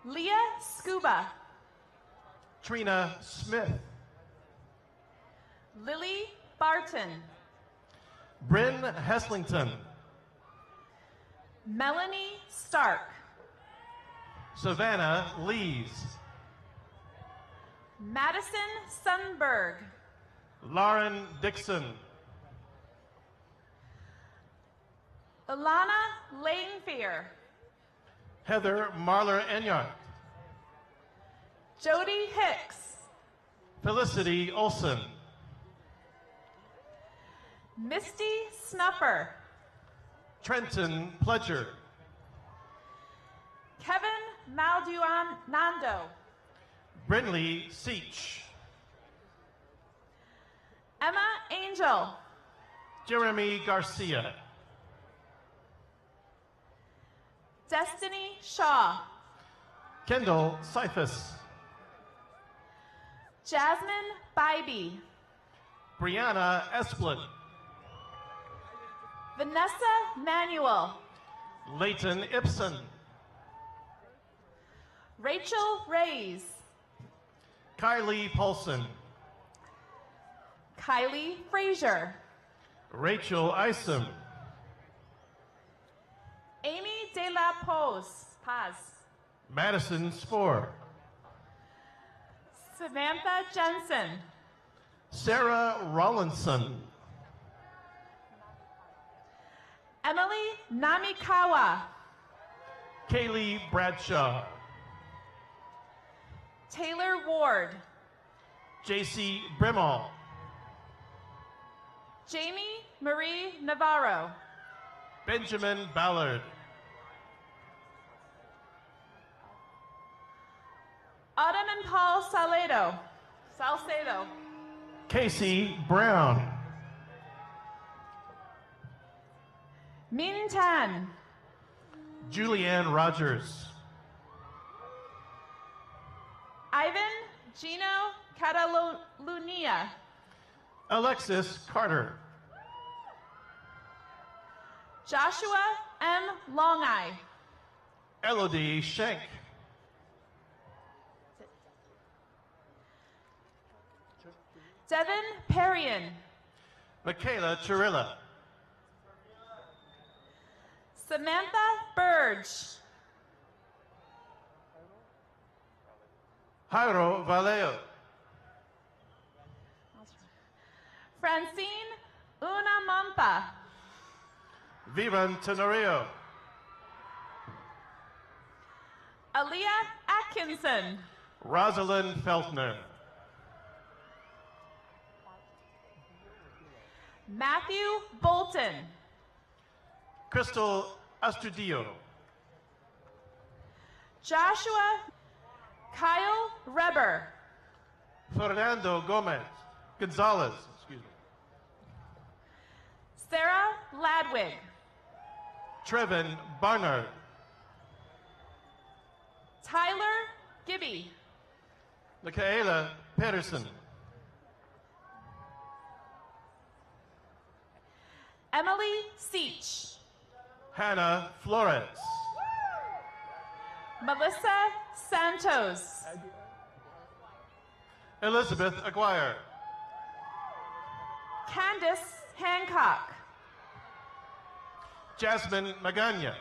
Leah Scuba. Trina Smith. Lily Barton. Bryn Heslington. Melanie Stark. Savannah Lees. Madison Sunberg. Lauren Dixon. Ilana Langfear. Heather Marler Enyart. Jody Hicks. Felicity Olson. Misty Snuffer. Trenton Pledger. Kevin Malduanando. Brinley Seach. Emma Angel. Jeremy Garcia. Destiny Shaw. Kendall Cyphus. Jasmine Bybee. Brianna Esplin. Vanessa Manuel. Leighton Ibsen. Rachel Reyes. Kylie Paulson. Kylie Frazier. Rachel Isom. Amy De La Paz. Madison Spoor. Samantha Jensen. Sarah Rollinson. Emily Namikawa. Kaylee Bradshaw. Taylor Ward. JC Brimall. Jamie Marie Navarro. Benjamin Ballard. Autumn and Paul Salcedo. Casey Brown. Min Tan. Julianne Rogers. Ivan Gino Catalunya. Alexis Carter. Joshua M. Longeye. Elodie Schenk. Devin Perrion. Michaela Chirilla. Samantha Burge. Jairo Valeo. Francine Unamampa. Vivan Tenorio. Aaliyah Atkinson. Rosalind Feltner. Matthew Bolton. Crystal Astudillo. Joshua Kyle Reber. Fernando Gomez. Gonzalez. Excuse me. Sarah Ladwig. Trevin Barnard. Tyler Gibby. Michaela Pedersen. Emily Seach. Hannah Flores. Melissa Santos. Elizabeth Aguirre. Candace Hancock. Jasmine Magana.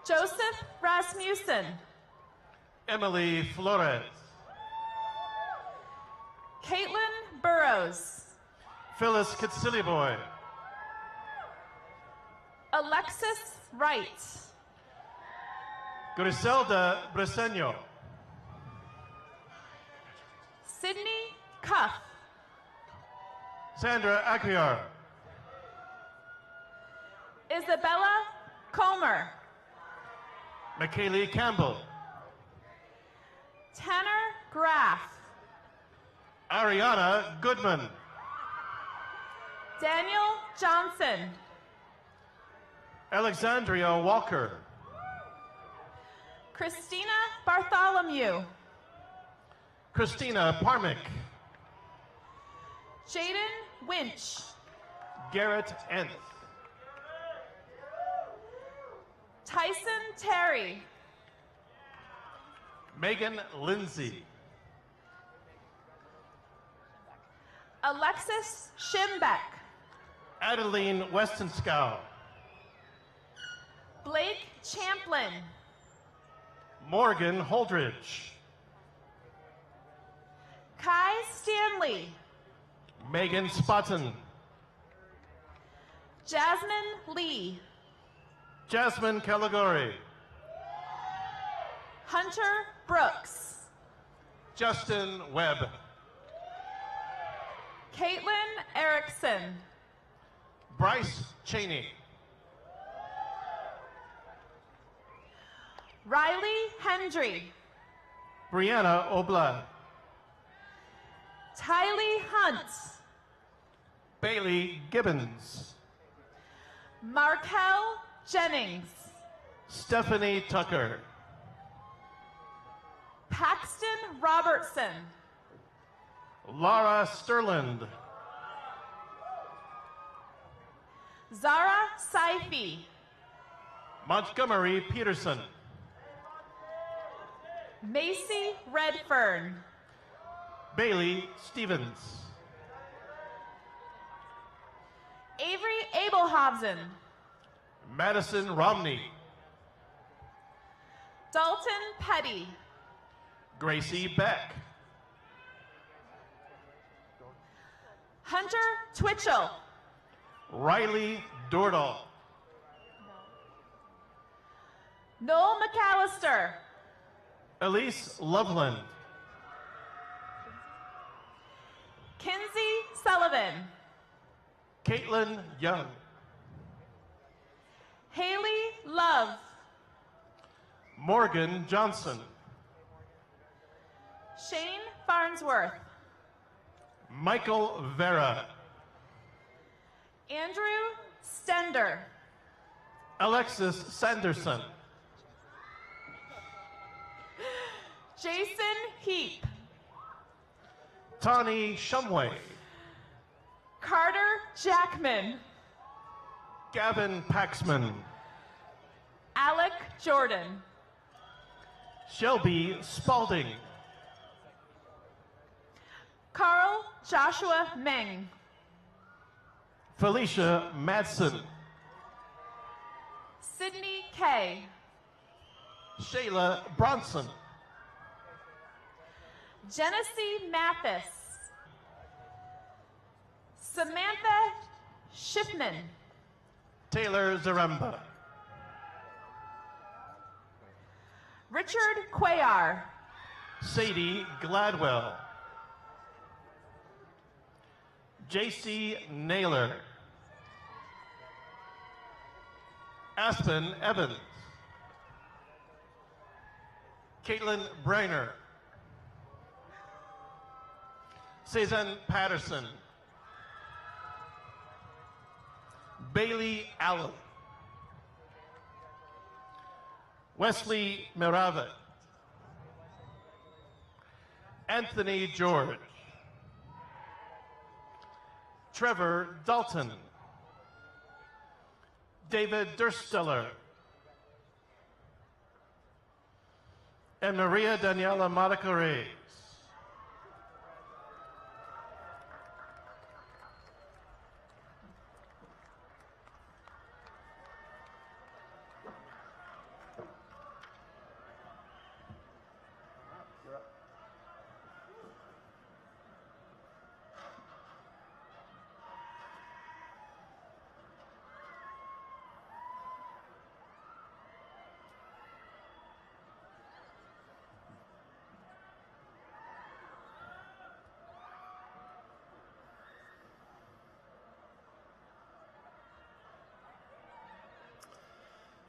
Joseph Rasmussen. Emily Flores. Caitlin Burrows. Phyllis Katsiliboy. Alexis Wright. Griselda Breseño. Sydney Cuff. Sandra Aguiar. Isabella Comer. McKaylee Campbell. Tanner Graff. Ariana Goodman. Daniel Johnson. Alexandria Walker. Christina Bartholomew. Christina Parmick. Jaden Winch. Garrett Entz. Tyson Terry. Megan Lindsay. Alexis Schimbeck. Adeline Westenskow. Blake Champlin. Morgan Holdridge. Kai Stanley. Megan Spotton. Jasmine Lee. Jasmine Caligari. Hunter Brooks. Justin Webb. Caitlin Erickson. Bryce Cheney. Riley Hendry. Brianna Obla. Tylee Hunt. Bailey Gibbons. Markel Jennings. Stephanie Tucker. Paxton Robertson. Laura Sterland. Zara Saifi. Montgomery Peterson. Macy Redfern. Bailey Stevens. Avery Abelhobson. Madison Romney. Dalton Petty. Gracie Beck. Hunter Twitchell. Riley Dordahl. Noel McAllister. Elise Loveland. Kinsey Sullivan. Caitlin Young. Haley Love. Morgan Johnson. Shane Farnsworth. Michael Vera. Andrew Stender. Alexis Sanderson. Jason Heap. Tawny Shumway. Carter Jackman. Gavin Paxman. Alec Jordan. Shelby Spalding. Carl Joshua Meng. Felicia Madsen. Sydney Kay. Shayla Bronson. Genesee Mathis. Samantha Schiffman. Taylor Zaremba. Richard Cuellar. Sadie Gladwell. JC Naylor. Aspen Evans. Caitlin Brainer. Cezanne Patterson. Bailey Allen. Wesley Miravet. Anthony George. Trevor Dalton. David Dursteller. And Maria Daniela Monaco Reyes.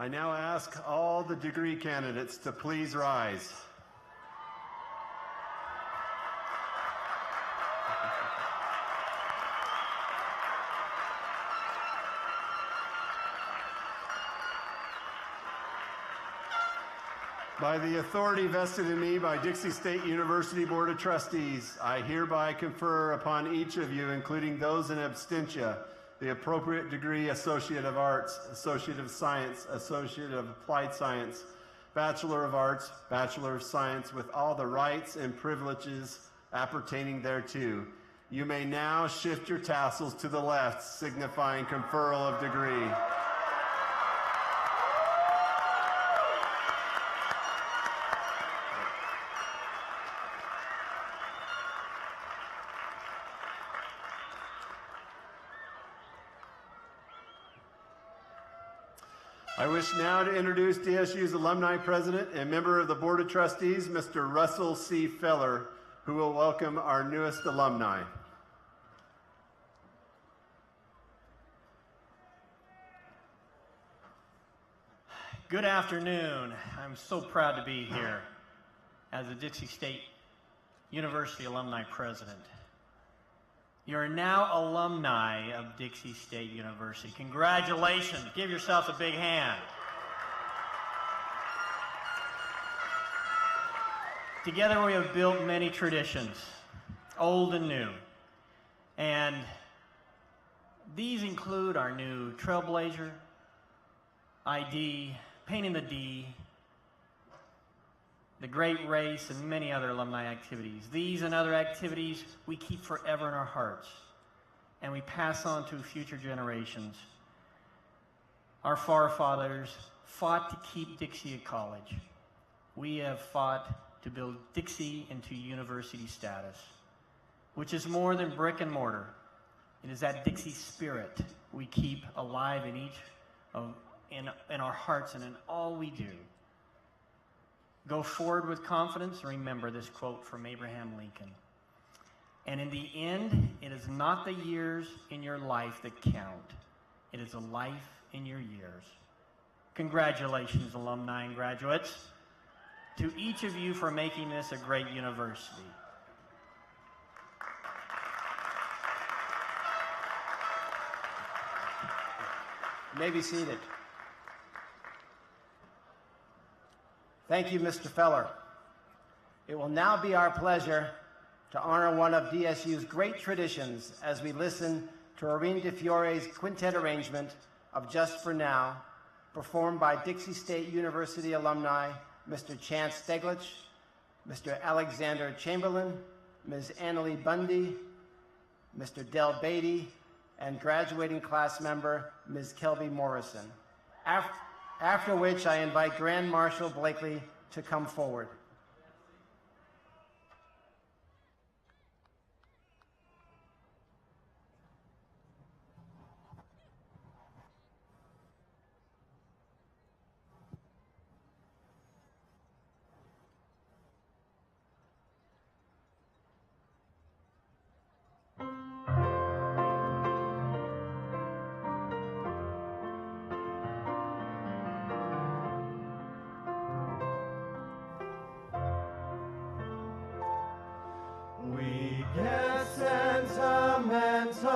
I now ask all the degree candidates to please rise. By the authority vested in me by Dixie State University Board of Trustees, I hereby confer upon each of you, including those in absentia, the appropriate degree Associate of Arts, Associate of Science, Associate of Applied Science, Bachelor of Arts, Bachelor of Science, with all the rights and privileges appertaining thereto. You may now shift your tassels to the left, signifying conferral of degree. I wish now to introduce DSU's Alumni President and member of the Board of Trustees, Mr. Russell C. Feller, who will welcome our newest alumni. Good afternoon. I'm so proud to be here as the Dixie State University Alumni President. You're now alumni of Dixie State University. Congratulations. Give yourselves a big hand. Together we have built many traditions, old and new. And these include our new Trailblazer, ID, Painting the D, the Great Race, and many other alumni activities. These and other activities we keep forever in our hearts, and we pass on to future generations. Our forefathers fought to keep Dixie a college. We have fought to build Dixie into university status, which is more than brick and mortar. It is that Dixie spirit we keep alive in each of in our hearts and in all we do. Go forward with confidence and remember this quote from Abraham Lincoln. And in the end, it is not the years in your life that count. It is a life in your years. Congratulations, alumni and graduates. to each of you for making this a great university. You may be seated. Thank you, Mr. Feller. It will now be our pleasure to honor one of DSU's great traditions as we listen to Irene DeFiore's quintet arrangement of Just for Now, performed by Dixie State University alumni Mr. Chance Steglich, Mr. Alexander Chamberlain, Ms. Annalie Bundy, Mr. Del Beatty, and graduating class member Ms. Kelby Morrison. After which I invite Grand Marshal Blakely to come forward. We get sentimental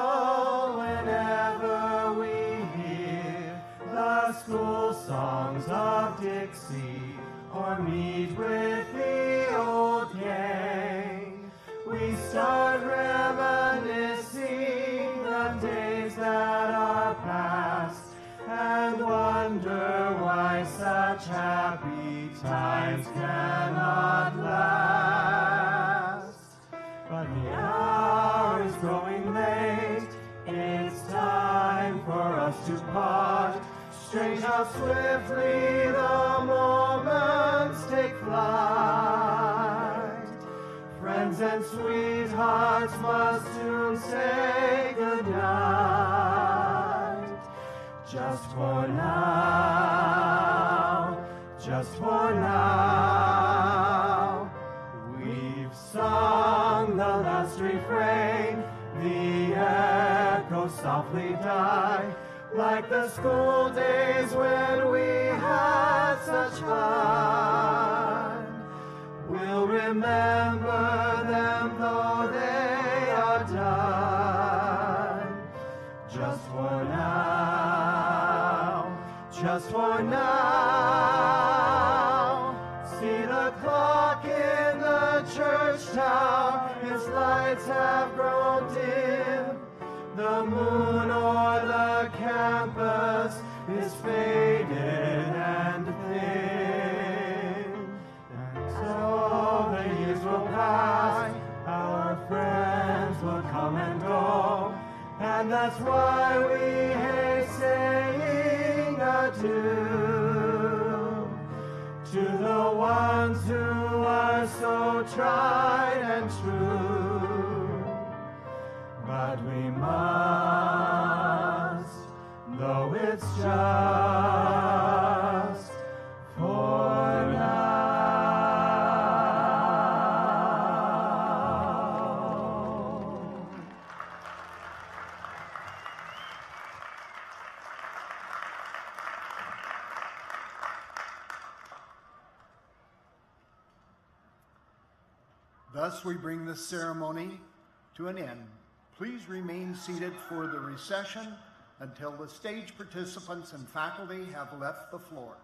whenever we hear the school songs of Dixie or meet with the old gang. We start reminiscing the days that are past and wonder why such happy times cannot last. But the hour is growing late, it's time for us to part. Strange how swiftly the moments take flight. Friends and sweethearts must soon say goodnight. Just for now, just for now. We've sung the last refrain, the echoes softly die, like the school days when we had such fun. We'll remember them though they are done. Just for now, just for now. See the clock in the church tower, its lights have grown dim. The moon o'er the campus is faded and thin. And so the years will pass, our friends will come and go, and that's why we hate saying adieu to the ones who are so tried and true. But we must, though it's just for now. Thus we bring this ceremony to an end. Please remain seated for the recession until the stage participants and faculty have left the floor.